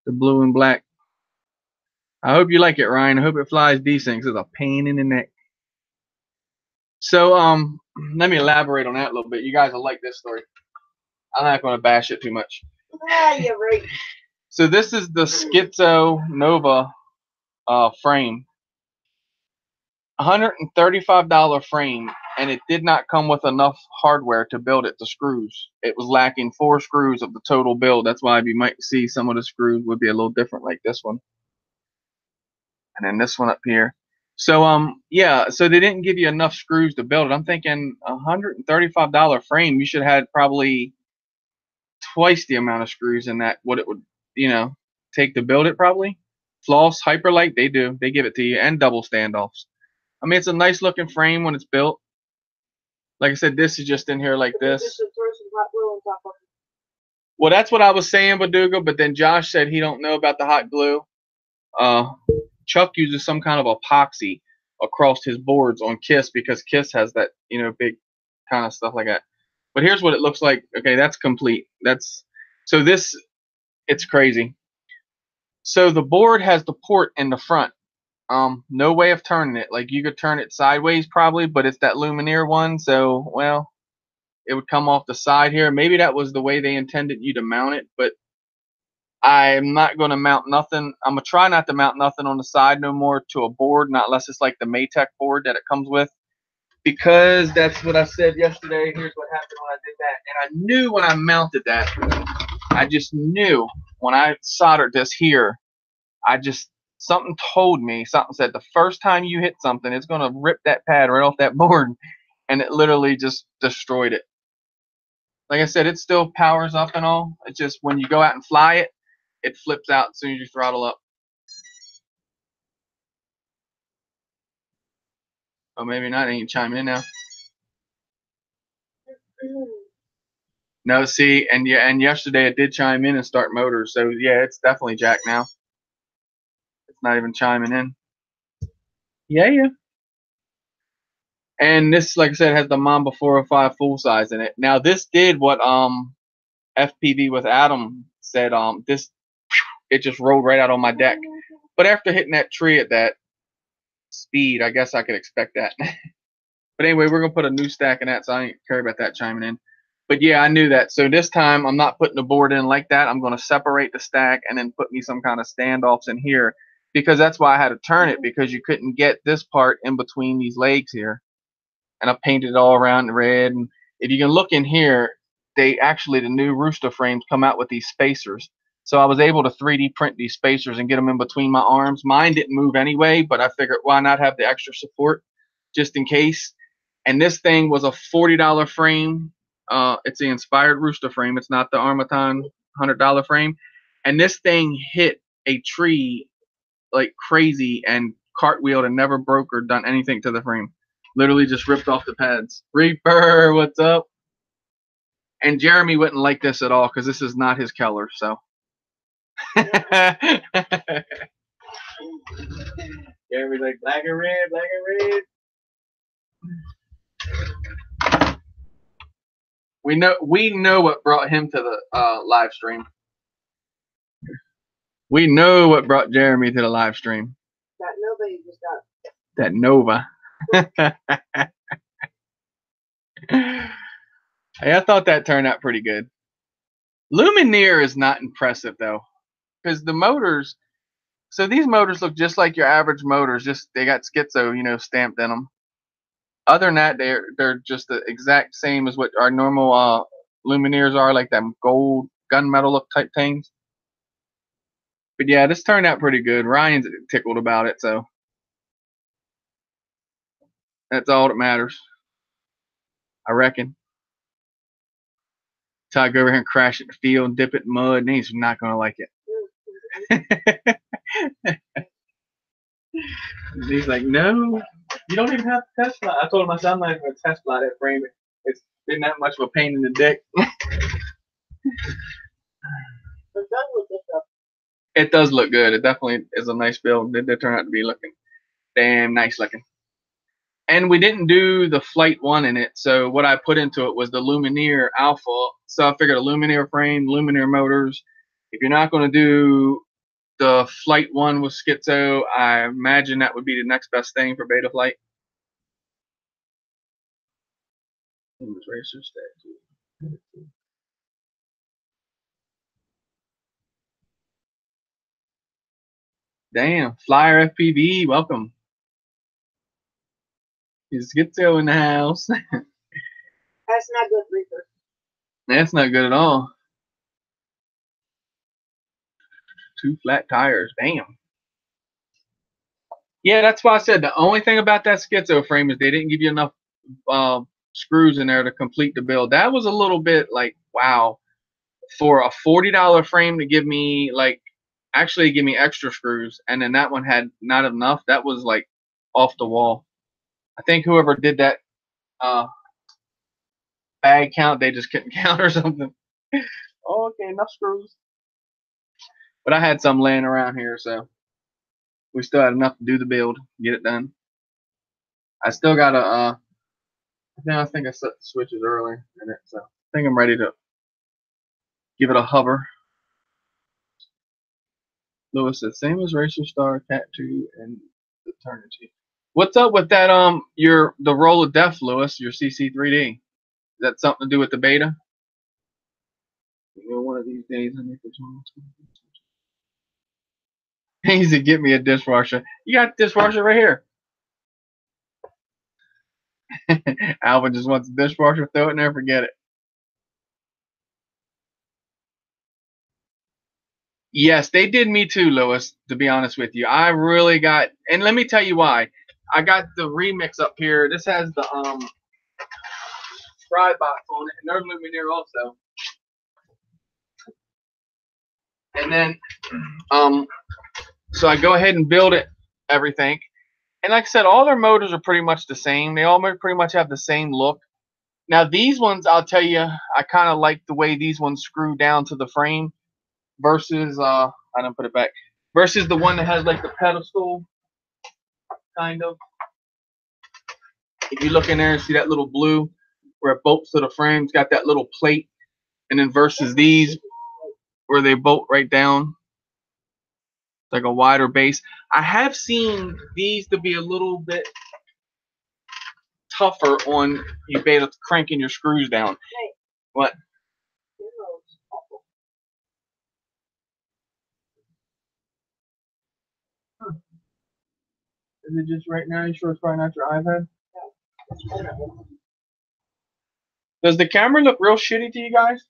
The blue and black. I hope you like it, Ryan. I hope it flies decent because it's a pain in the neck. So let me elaborate on that a little bit. You guys will like this story. I'm not going to bash it too much. Ah, you're right. So this is the Schizo Nova frame. $135 frame, and it did not come with enough hardware to build it, the screws. It was lacking 4 screws of the total build. That's why you might see some of the screws would be a little different, like this one. And then this one up here. So yeah, so they didn't give you enough screws to build it. I'm thinking $135 frame, you should have had probably twice the amount of screws in that what it would, take to build it probably. Floss, Hyperlite, they do. They give it to you, and double standoffs. I mean, it's a nice looking frame when it's built. Like I said, this is just in here like this. Well, that's what I was saying, Baduga, but then Josh said he don't know about the hot glue. Chuck uses some kind of epoxy across his boards on KISS because KISS has that, big kind of stuff like that. But here's what it looks like. Okay, that's complete. So this, it's crazy. So the board has the port in the front. No way of turning it. Like you could turn it sideways probably, but it's that Lumineer one, so well, it would come off the side here. Maybe that was the way they intended you to mount it, but I'm not going to mount nothing. I'm going to try not to mount nothing on the side no more to a board, not unless it's like the Maytech board that it comes with, because that's what I said yesterday. Here's what happened when I did that, and I knew when I mounted that, I just knew when I soldered this here, something told me, something said the first time you hit something, it's going to rip that pad right off that board, and it literally just destroyed it. Like I said, it still powers up and all. It's just when you go out and fly it, it flips out as soon as you throttle up. Oh, maybe not. It ain't chiming in now. No, see, and yesterday it did chime in and start motors. So yeah, it's definitely jacked now. It's not even chiming in. Yeah. And this, like I said, has the Mamba 405 full size in it. Now this did what FPV with Adam said. It just rolled right out on my deck. But after hitting that tree at that speed, I guess I could expect that. But anyway, we're gonna put a new stack in that, so I ain't care about that chiming in. But yeah, I knew that. So this time I'm not putting the board in like that. I'm gonna separate the stack and then put me some kind of standoffs in here, because that's why I had to turn it, because you couldn't get this part in between these legs here. And I painted it all around in red. And if you can look in here, the new Rooster frames come out with these spacers. So I was able to 3D print these spacers and get them in between my arms. Mine didn't move anyway, but I figured why not have the extra support just in case. And this thing was a $40 frame. It's the Inspired Rooster frame. It's not the Armaton $100 frame. And this thing hit a tree like crazy and cartwheeled and never broke or done anything to the frame. Literally just ripped off the pads. Reaper, what's up? And Jeremy wouldn't like this at all because this is not his color, so. Jeremy's like black and red, black and red. We know what brought him to the live stream. We know what brought Jeremy to the live stream. Nobody just got That Nova. Hey, I thought that turned out pretty good. Lumineer is not impressive though, because the motors. So these motors look just like your average motors, just they got schizo, stamped in them. Other than that, they're just the exact same as what our normal Lumineers are, like them gold gunmetal look type things. But yeah, this turned out pretty good. Ryan's tickled about it, so that's all that matters, I reckon. Till I go over here and crash at the field and dip it in mud, and he's not gonna like it. He's like, no, you don't even have to test fly. I told him I said I'm not even gonna test fly that frame. It's been that much of a pain in the dick. It does look good. It definitely is a nice build. It did turn out to be looking damn nice looking. And we didn't do the Flight 1 in it, so what I put into it was the Lumineer Alpha. So I figured a Lumineer frame, Lumineer motors. If you're not going to do the Flight 1 with schizo, I imagine that would be the next best thing for Betaflight. Racer statue. Damn, Flyer FPV, welcome. Is Schizo in the house? That's not good, Reaper. That's not good at all. 2 flat tires, damn. Yeah, that's why I said the only thing about that schizo frame is they didn't give you enough screws in there to complete the build. That was a little bit like, wow. For a $40 frame to give me actually give me extra screws, and then that one had not enough. That was like off the wall. I think whoever did that bag count, they just couldn't count or something. Oh, okay, enough screws. But I had some laying around here, so we still had enough to do the build, get it done. I still got a I think I set the switches earlier in it, so I think I'm ready to give it a hover. Lewis said, same as Racer Star, Cat 2, and Eternity. What's up with that, the Roll of Death, Lewis, your CC3D? Is that something to do with the beta? One of these days, I make this one. He said, get me a dishwasher. You got a dishwasher right here. Alvin just wants a dishwasher, throw it in there, forget it. Yes, they did me too, Lewis, to be honest with you. I really got, and let me tell you why. I got the remix up here. This has the Fry box on it, and they're Lumineer also. And then so I go ahead and build it, everything. And like I said, all their motors are pretty much the same. They all pretty much have the same look. Now these ones, I'll tell you, I kind of like the way these ones screw down to the frame versus I didn't put it back. Versus the one that has like the pedestal, kind of. If you look in there and see that little blue where it bolts to the frame, it's got that little plate. And then versus these where they bolt right down, like a wider base. I have seen these to be a little bit tougher on you beta cranking your screws down. Hey. What? Huh. Is it just right now? You sure it's probably not your iPad? No. Does the camera look real shitty to you guys?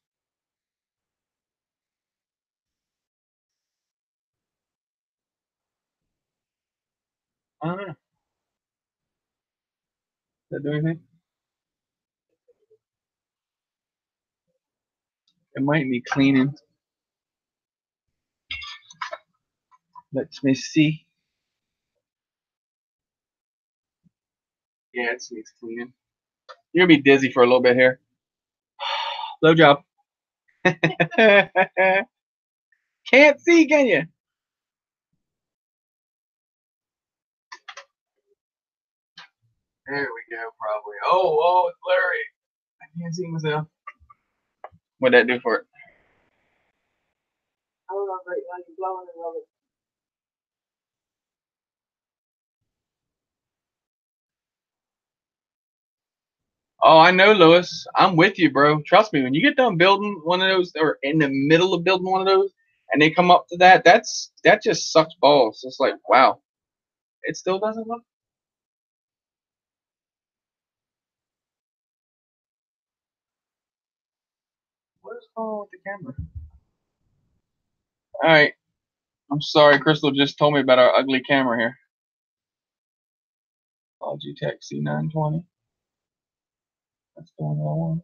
I don't know. Does that do anything? It might need cleaning. Let me see. Yeah, it needs cleaning. You're gonna be dizzy for a little bit here. Blow job. Can't see, can you? There we go, probably. Oh, it's blurry. I can't see myself. What'd that do for it? I don't know, but when you're blowing the rubber. Oh, I know, Lewis. I'm with you, bro. Trust me. When you get done building one of those, or in the middle of building one of those, and they come up to that, that just sucks balls. It's like, wow, it still doesn't look. What is going on with the camera? All right. I'm sorry, Crystal just told me about our ugly camera here. Logitech C920. That's the one I want.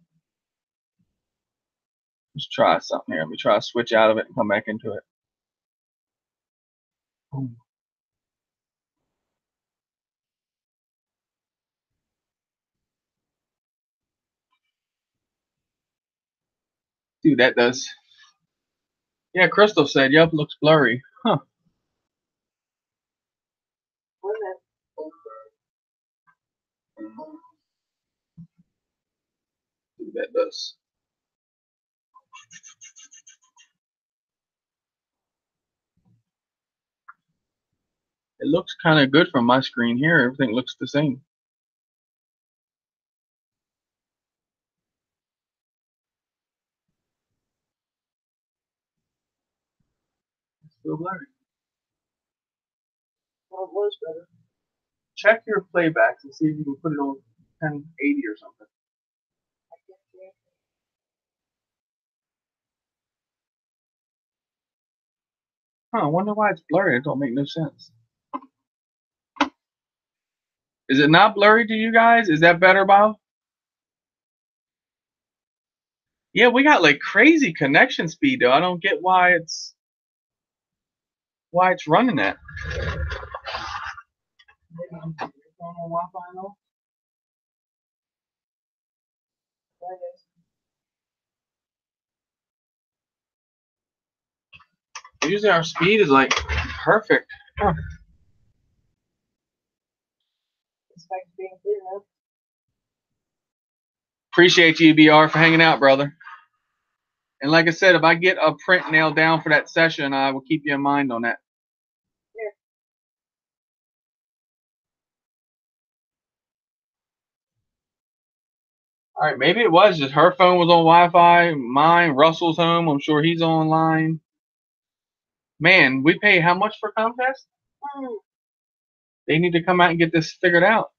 Let's try something here. Let me try to switch out of it and come back into it. Ooh. Dude, that does. Yeah, Crystal said, yep, looks blurry. Huh. Dude, that does. It looks kind of good from my screen here. Everything looks the same. It's still blurry. Well, it was better. Check your playbacks and see if you can put it on 1080 or something. Huh, I wonder why it's blurry. It don't make no sense. Is it not blurry to you guys? Is that better, Bob? Yeah, we got like crazy connection speed though. I don't get why it's running that. Maybe I'm on Wi-Fi though. Usually our speed is like perfect. Huh. Appreciate you, BR, for hanging out, brother. And like I said, if I get a print nailed down for that session, I will keep you in mind on that. Yeah. All right, maybe it was just her phone was on Wi-Fi, mine, Russell's home. I'm sure he's online. Man, we pay how much for Comcast? They need to come out and get this figured out.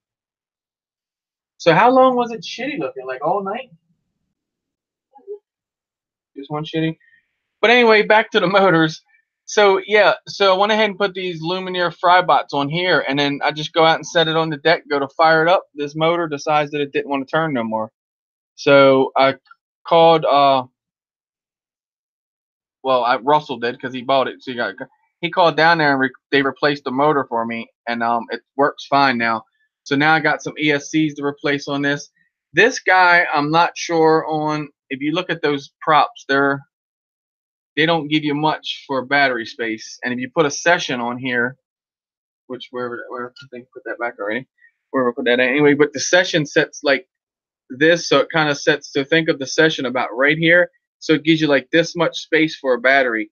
So how long was it shitty looking? Like all night? Just one shitty? But anyway, back to the motors. So yeah, so I went ahead and put these Luminaire FryBots on here, and then I just go out and set it on the deck, go to fire it up. This motor decides that it didn't want to turn no more. So I called, Russell did because he bought it. So he called down there and they replaced the motor for me, and it works fine now. So now I got some ESCs to replace on this. This guy, I'm not sure on. If you look at those props, they don't give you much for battery space. And if you put a session on here, which where I think put that back already, where we put that anyway. But the session sets like this, so it kind of sets to think of the session about right here. So it gives you like this much space for a battery.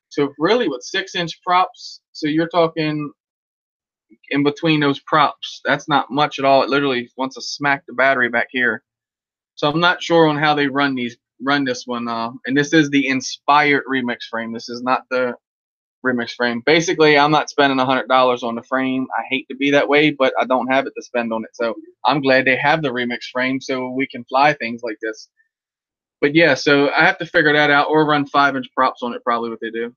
So really with 6-inch props, so you're talking in between those props, that's not much at all. It literally wants to smack the battery back here. So I'm not sure on how they run this one. And this is the Inspired Remix frame. This is not the Remix frame. Basically, I'm not spending $100 on the frame. I hate to be that way, but I don't have it to spend on it. So I'm glad they have the Remix frame so we can fly things like this. But yeah, so I have to figure that out or run 5-inch props on it, probably what they do.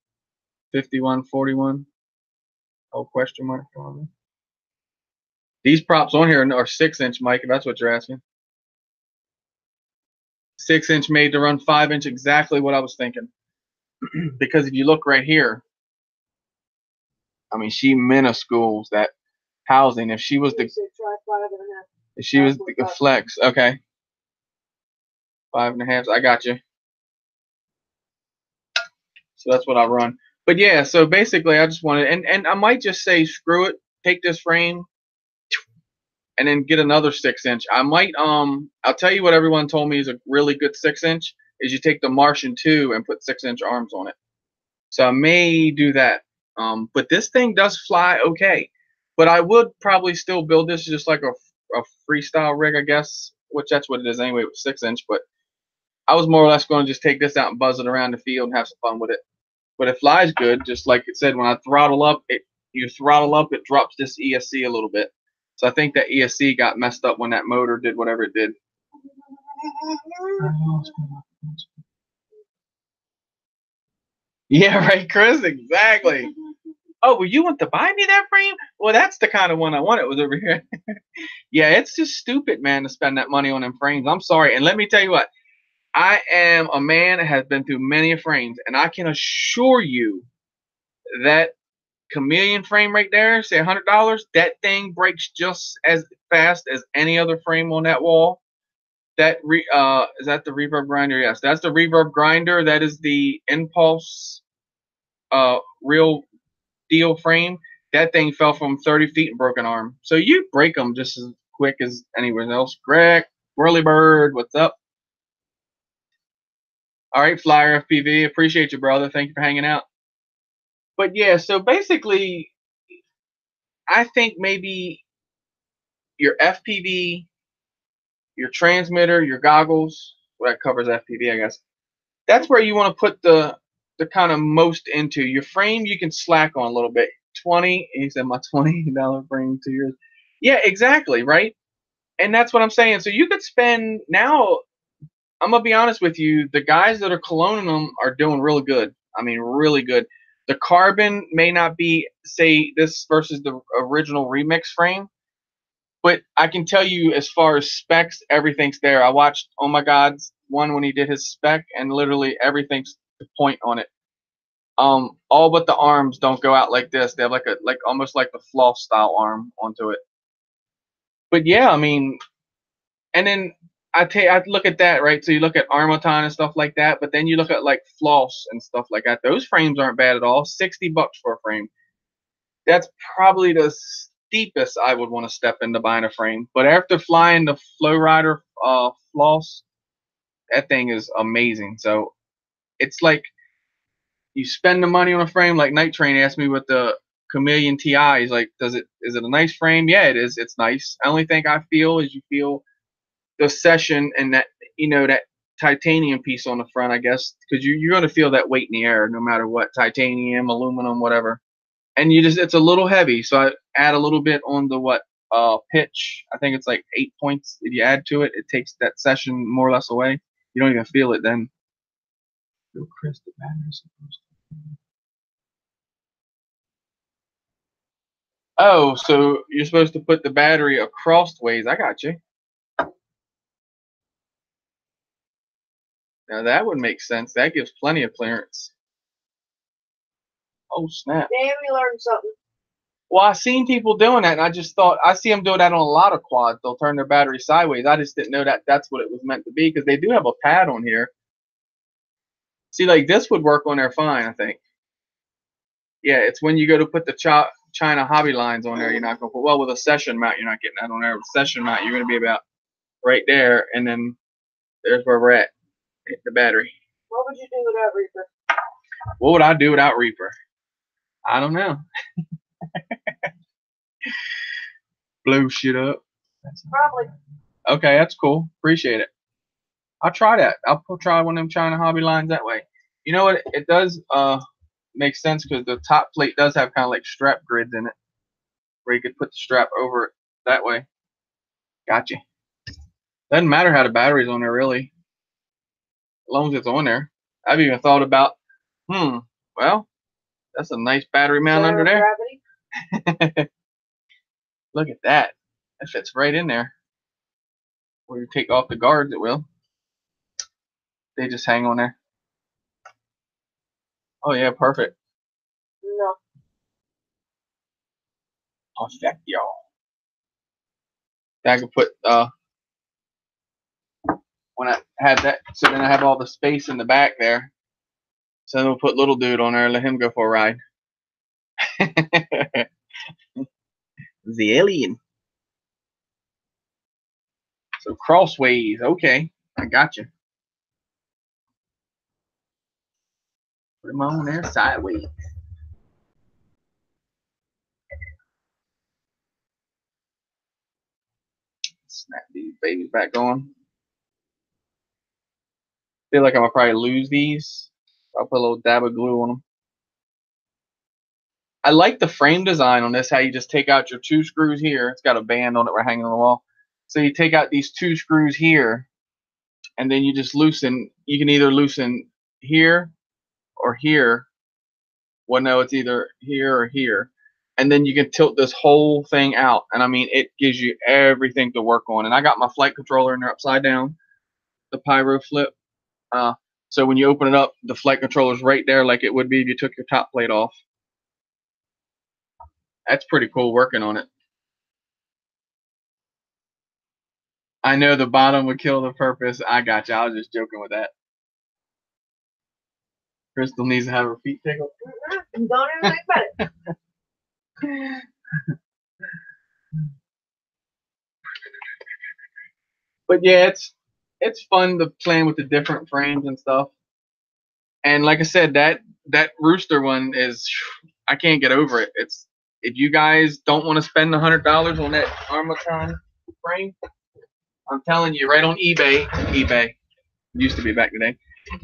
51, 41. Oh, question mark. These props on here are 6-inch, Mike, if that's what you're asking. 6-inch made to run 5-inch, exactly what I was thinking. Because if you look right here, I mean, she minuscules that housing. If she was the flex, okay, 5.5. I got you. So that's what I run. But yeah, so basically, I just wanted, and I might just say, screw it, take this frame, and then get another 6-inch. I might, I'll tell you what everyone told me is a really good 6-inch is you take the Martian 2 and put 6-inch arms on it. So I may do that. But this thing does fly okay. But I would probably still build this just like a freestyle rig, I guess. which that's what it is anyway with 6-inch. But I was more or less going to just take this out and buzz it around the field and have some fun with it. But it flies good, just like it said. When I throttle up, it drops this ESC a little bit. So I think that ESC got messed up when that motor did whatever it did. Yeah, right, Chris. Exactly. Oh, well, you want to buy me that frame? Well, that's the kind of one I want. It was over here. Yeah, it's just stupid, man, to spend that money on them frames. I'm sorry. And let me tell you what, I am a man that has been through many frames, and I can assure you that Chameleon frame right there, say $100, that thing breaks just as fast as any other frame on that wall. That is that the reverb grinder? Yes, that's the reverb grinder. That is the Impulse real deal frame. That thing fell from 30 feet and broke an arm. So you break them just as quick as anywhere else. Greg, Whirly Bird, what's up? All right, Flyer FPV, appreciate you, brother. Thank you for hanging out. But yeah, so basically, I think maybe your FPV, your transmitter, your goggles, well, that covers FPV, I guess. That's where you want to put the kind of most into. Your frame, you can slack on a little bit. 20, and he said my $20 frame 2 years. Yeah, exactly, right? And that's what I'm saying. So you could spend now. I'm gonna be honest with you. The guys that are cloning them are doing really good. I mean, really good. The carbon may not be, say, this versus the original remix frame, but I can tell you as far as specs, everything's there. I watched Oh My God's one when he did his spec, and literally everything's the point on it. All but the arms don't go out like this. They have like almost like the floss style arm onto it. But yeah, I mean, and then I look at that, right? So you look at Armaton and stuff like that, but then you look at like Floss and stuff like that. Those frames aren't bad at all. $60 for a frame. That's probably the steepest I would want to step into buying a frame. But after flying the Flowrider Floss, that thing is amazing. So it's like you spend the money on a frame. Like Night Train asked me what the Chameleon TI is like. Is it a nice frame? Yeah, it is. It's nice. The only thing I feel is you feel the session and that, that titanium piece on the front, I guess, because you're going to feel that weight in the air no matter what, titanium, aluminum, whatever. And it's a little heavy, so I add a little bit on the pitch. I think it's like 8 points. If you add to it, it takes that session more or less away. You don't even feel it then. Chris, the battery's supposed to. Oh, so you're supposed to put the battery across ways. I got you. Now that would make sense. That gives plenty of clearance. Oh snap! Damn, we learned something. Well, I seen people doing that, and I just thought I see them doing that on a lot of quads. They'll turn their battery sideways. I just didn't know that that's what it was meant to be, because they do have a pad on here. See, like this would work on there fine, I think. Yeah, it's when you go to put the China Hobby lines on there, you're not going to put, well, with a session mount, you're not getting that on there. With a session mount, you're going to be about right there, and then there's where we're at. Hit the battery. What would you do without Reaper? What would I do without Reaper? I don't know. Blow shit up. Probably. Okay, that's cool. Appreciate it. I'll try that. I'll try one of them China Hobby lines that way. You know what? It does make sense, because the top plate does have kind of like strap grids in it, where you could put the strap over it that way. Gotcha. Doesn't matter how the battery's on there, really, as long as it's on there. I've even thought about, well, that's a nice battery mount under there. Look at that. That fits right in there. Where you take off the guards, it will. They just hang on there. Oh yeah, perfect. No. Perfect, y'all. I could put when I had that, so then I have all the space in the back there. So then we'll put little dude on there and let him go for a ride. The alien. So crossways, okay, I got you. Put him on there sideways. Snap these babies back on. Feel like I'm gonna probably lose these. I'll put a little dab of glue on them. I like the frame design on this, how you just take out your 2 screws here. It's got a band on it we're hanging on the wall. So you take out these 2 screws here, and then you just loosen. You can either loosen here or here. Well, no, it's either here or here. And then you can tilt this whole thing out. And I mean, it gives you everything to work on. And I got my flight controller in there upside down, the Pyro Flip. So when you open it up, the flight controller's right there like it would be if you took your top plate off. That's pretty cool working on it. I know the bottom would kill the purpose. I got you. I was just joking with that. Crystal needs to have her feet tickled. Don't even think about it. But yeah, it's fun to play with the different frames and stuff. And like I said, that Rooster one is, I can't get over it. It's, if you guys don't want to spend $100 on that Armatron frame, I'm telling you, right on eBay used to be back today,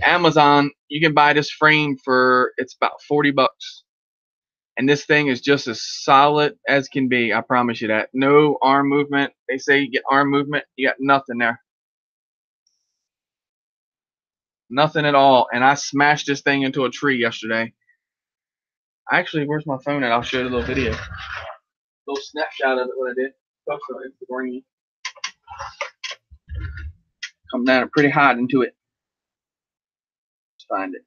Amazon, you can buy this frame for, it's about 40 bucks. And this thing is just as solid as can be. I promise you that. No arm movement. They say you get arm movement. You got nothing there. Nothing at all. And I smashed this thing into a tree yesterday. Actually, where's my phone at? I'll show you a little video. Little snapshot of it, what I did. Post on Instagram. Come down pretty hot into it. Let's find it.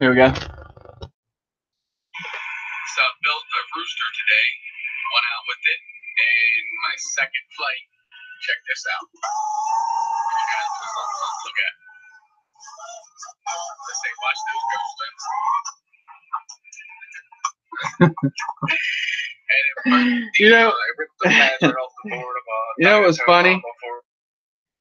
Here we go. So I built a Rooster today. Went out with it. And my second flight. Check this out. Look at it. Let's say, watch those ghost limbs. You know, you know what's funny?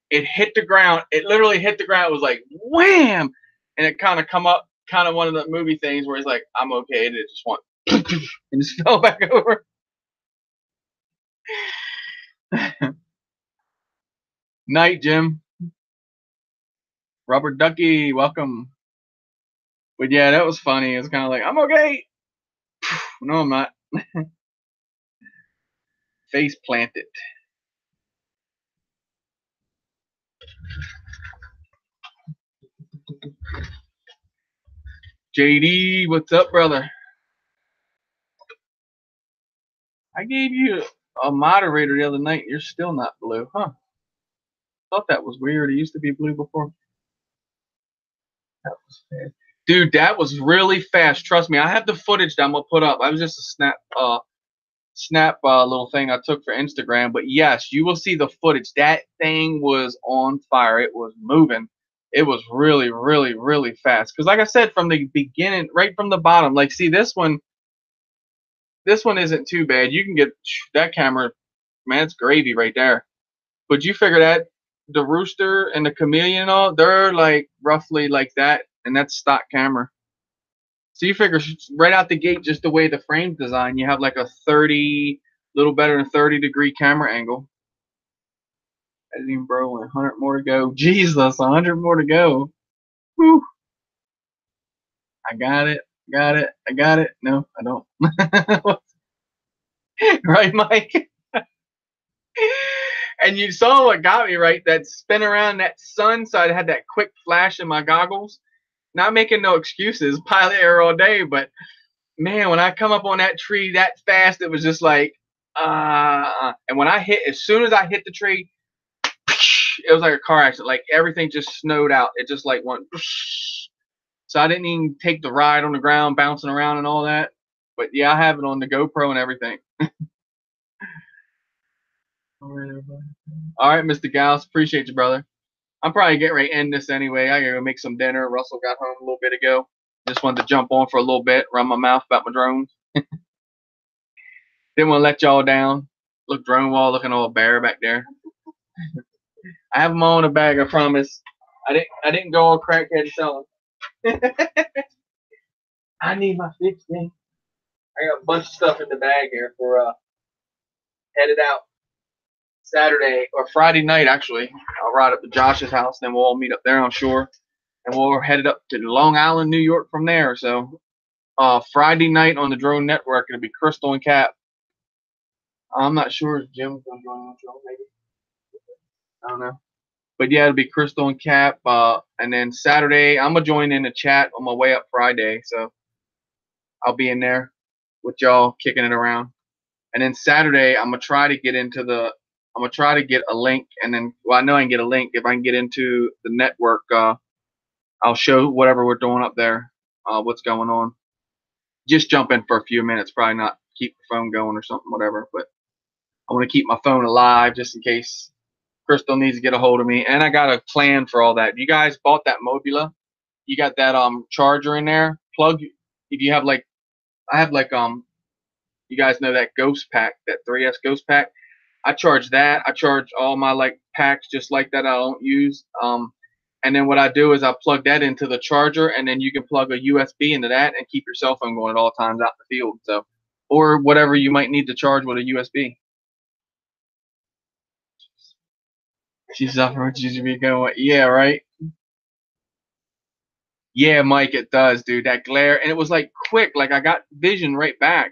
It hit the ground. It literally hit the ground. It was like wham, and it kind of come up, kind of one of the movie things where it's like, I'm okay, and it just went and just fell back over. Night, Jim. Rubber Ducky, welcome. But yeah, that was funny. It's kind of like, I'm okay. No, I'm not. Face planted. JD, what's up, brother? I gave you a moderator the other night. You're still not blue, huh? Thought that was weird. It used to be blue before. That was fast. Dude, that was really fast. Trust me, I have the footage that I'm gonna put up. I was just a snap little thing I took for Instagram. But yes, you will see the footage. That thing was on fire. It was moving. It was really, really, really fast. Because like I said, from the beginning, right from the bottom, like, see this one. This one isn't too bad. You can get that camera, man, it's gravy right there. But you figure that the Rooster and the Chameleon and all, they're like roughly like that, and that's stock camera. So you figure right out the gate, just the way the frame's designed, you have like a 30, little better than 30-degree camera angle. Editing, bro, 100 more to go. Jesus, 100 more to go. Whew. I got it. Got it. I got it. No, I don't. Right, Mike? And you saw what got me, right? That spin around that sun, so I had that quick flash in my goggles. Not making no excuses, pilot error all day, but man, when I come up on that tree that fast, it was just like, and when I hit, as soon as I hit the tree, it was like a car accident. Like everything just snowed out. It just like went. So I didn't even take the ride on the ground, bouncing around and all that. But yeah, I have it on the GoPro and everything. All right, Mr. Gauss, appreciate you, brother. I'm probably getting ready to end this anyway. I gotta go make some dinner. Russell got home a little bit ago. Just wanted to jump on for a little bit, run my mouth about my drones. Didn't want to let y'all down. Look, drone wall looking all bare back there. I have them all in a bag, I promise. I didn't go all crackhead selling. I need my fix thing. I got a bunch of stuff in the bag here for headed out Saturday or Friday night actually. I'll ride up to Josh's house, then we'll all meet up there on shore, and we'll headed up to Long Island, New York from there. So Friday night on the Drone Network, it'll be Crystal and Cap. I'm not sure if Jim's gonna join on the show, maybe. I don't know. But yeah, it'll be Crystal and Cap. And then Saturday, I'm gonna join in the chat on my way up Friday, so I'll be in there with y'all kicking it around. And then Saturday, I'm gonna try to get a link, and then I know I can get a link if I can get into the network. I'll show whatever we're doing up there, what's going on. Just jump in for a few minutes, probably not keep the phone going or something, whatever. But I want to keep my phone alive just in case Crystal needs to get a hold of me. And I got a plan for all that. You guys bought that Mobula? You got that charger in there? Plug. If you have like, I have like you guys know that Ghost Pack, that 3S Ghost Pack. I charge that. I charge all my like packs just like that I don't use. And then what I do is I plug that into the charger, and then you can plug a USB into that and keep your cell phone going at all times out in the field. So, or whatever you might need to charge with a USB. She's suffering. She's be going. Yeah, right. Yeah, Mike, it does, dude. That glare, and it was like quick. Like I got vision right back.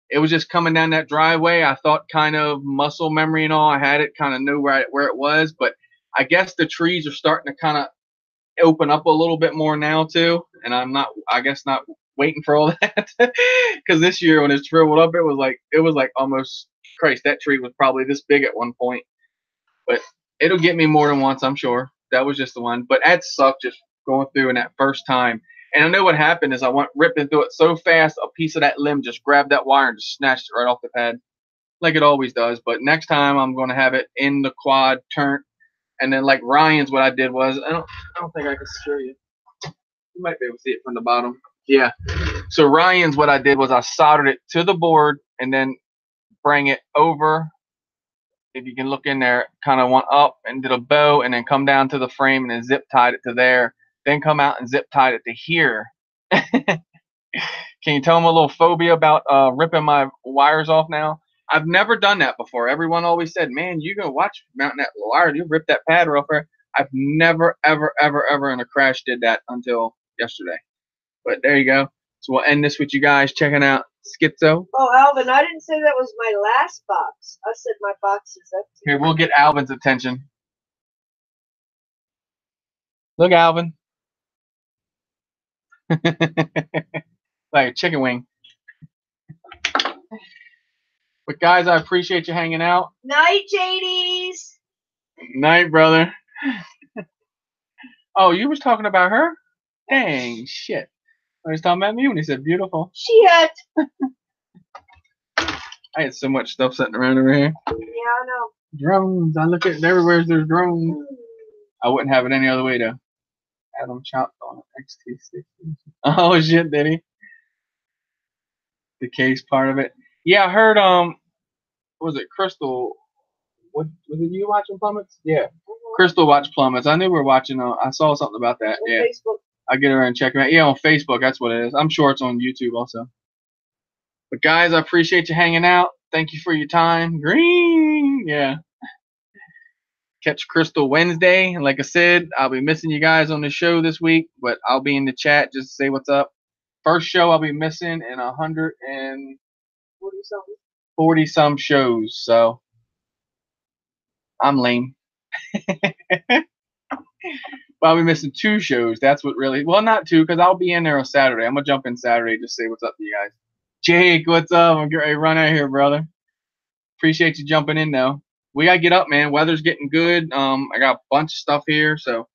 It was just coming down that driveway. I thought kind of muscle memory and all. I had it, kind of knew where it was, but I guess the trees are starting to kind of open up a little bit more now too. And I'm not, I guess, not waiting for all that because this year when it shriveled up, it was like almost Christ. That tree was probably this big at one point, but it'll get me more than once, I'm sure. That was just the one, but that sucked just going through in that first time. And I know what happened is I went ripping through it so fast, a piece of that limb just grabbed that wire and just snatched it right off the pad, like it always does. But next time I'm going to have it in the quad turn, and then like Ryan's, what I did was I don't think I can show you. You might be able to see it from the bottom. Yeah. So Ryan's, what I did was I soldered it to the board and then bring it over. If you can look in there, kind of went up and did a bow, and then come down to the frame and then zip tied it to there. Then come out and zip tied it to here. Can you tell them a little phobia about ripping my wires off now? I've never done that before. Everyone always said, man, you're going to watch mounting that wire. You rip that pad off there. I've never, ever, ever, ever in a crash did that until yesterday. But there you go. So we'll end this with you guys checking out Schizo. Oh, Alvin, I didn't say that was my last box. I said my box is empty. Here, we'll get Alvin's attention. Look, Alvin. Like a chicken wing. But guys, I appreciate you hanging out. Night, JDs. Night, brother. Oh, you was talking about her? Dang, shit. I was talking about me when he said beautiful. Shit. I had so much stuff sitting around over here. Yeah, I know. Drones. I look at everywhere there's drones. I wouldn't have it any other way, though. Adam chopped on it. XT60. Oh, shit, did he? The case part of it. Yeah, I heard, what was it, Crystal? What was it, you watching Plummets? Yeah. Crystal watched Plummets. I knew we were watching, I saw something about that. On yeah. Facebook. I'll get her and check it out. Yeah, on Facebook, that's what it is. I'm sure it's on YouTube also. But guys, I appreciate you hanging out. Thank you for your time. Green. Yeah. Catch Crystal Wednesday. And like I said, I'll be missing you guys on the show this week, but I'll be in the chat just to say what's up. First show I'll be missing in 140 some shows. So I'm lame. But I'll be missing 2 shows. That's what really, well, not 2, because I'll be in there on Saturday. I'm going to jump in Saturday just to say what's up to you guys. Jake, what's up? I'm getting ready to run out of here, brother. Appreciate you jumping in, though. We got to get up, man. Weather's getting good. I got a bunch of stuff here. So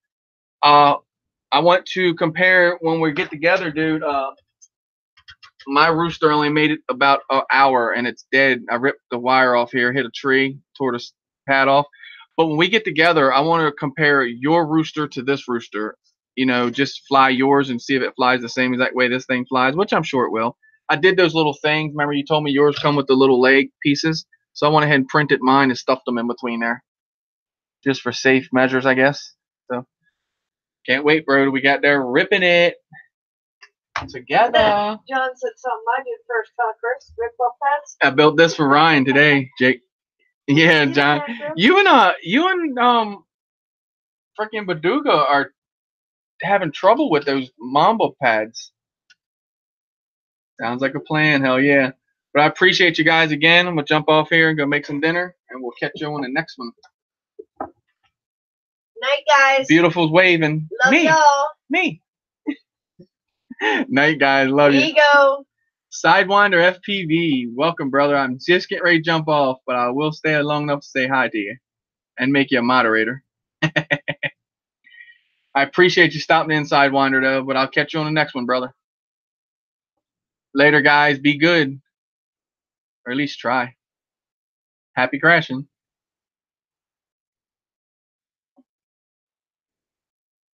I want to compare when we get together, dude. My rooster only made it about an hour, and it's dead. I ripped the wire off here, hit a tree, tore the pad off. But when we get together, I want to compare your rooster to this rooster. You know, just fly yours and see if it flies the same exact way this thing flies, which I'm sure it will. I did those little things. Remember you told me yours come with the little leg pieces? So I went ahead and printed mine and stuffed them in between there. Just for safe measures, I guess. So can't wait, bro. We got there ripping it. together. John said something I did first, huh, Chris? Rip-off pads? I built this for Ryan today, Jake. Yeah, John. You and freaking Baduga are having trouble with those Mamba pads. Sounds like a plan, hell yeah. But I appreciate you guys again. I'm gonna jump off here and go make some dinner, and we'll catch you on the next one. Night, guys. Beautiful's waving. Love y'all. Me. Night, guys. Love you. Ego. Sidewinder FPV. Welcome, brother. I'm just getting ready to jump off, but I will stay long enough to say hi to you and make you a moderator. I appreciate you stopping in, Sidewinder, though, but I'll catch you on the next one, brother. Later, guys. Be good. Or at least try. Happy crashing.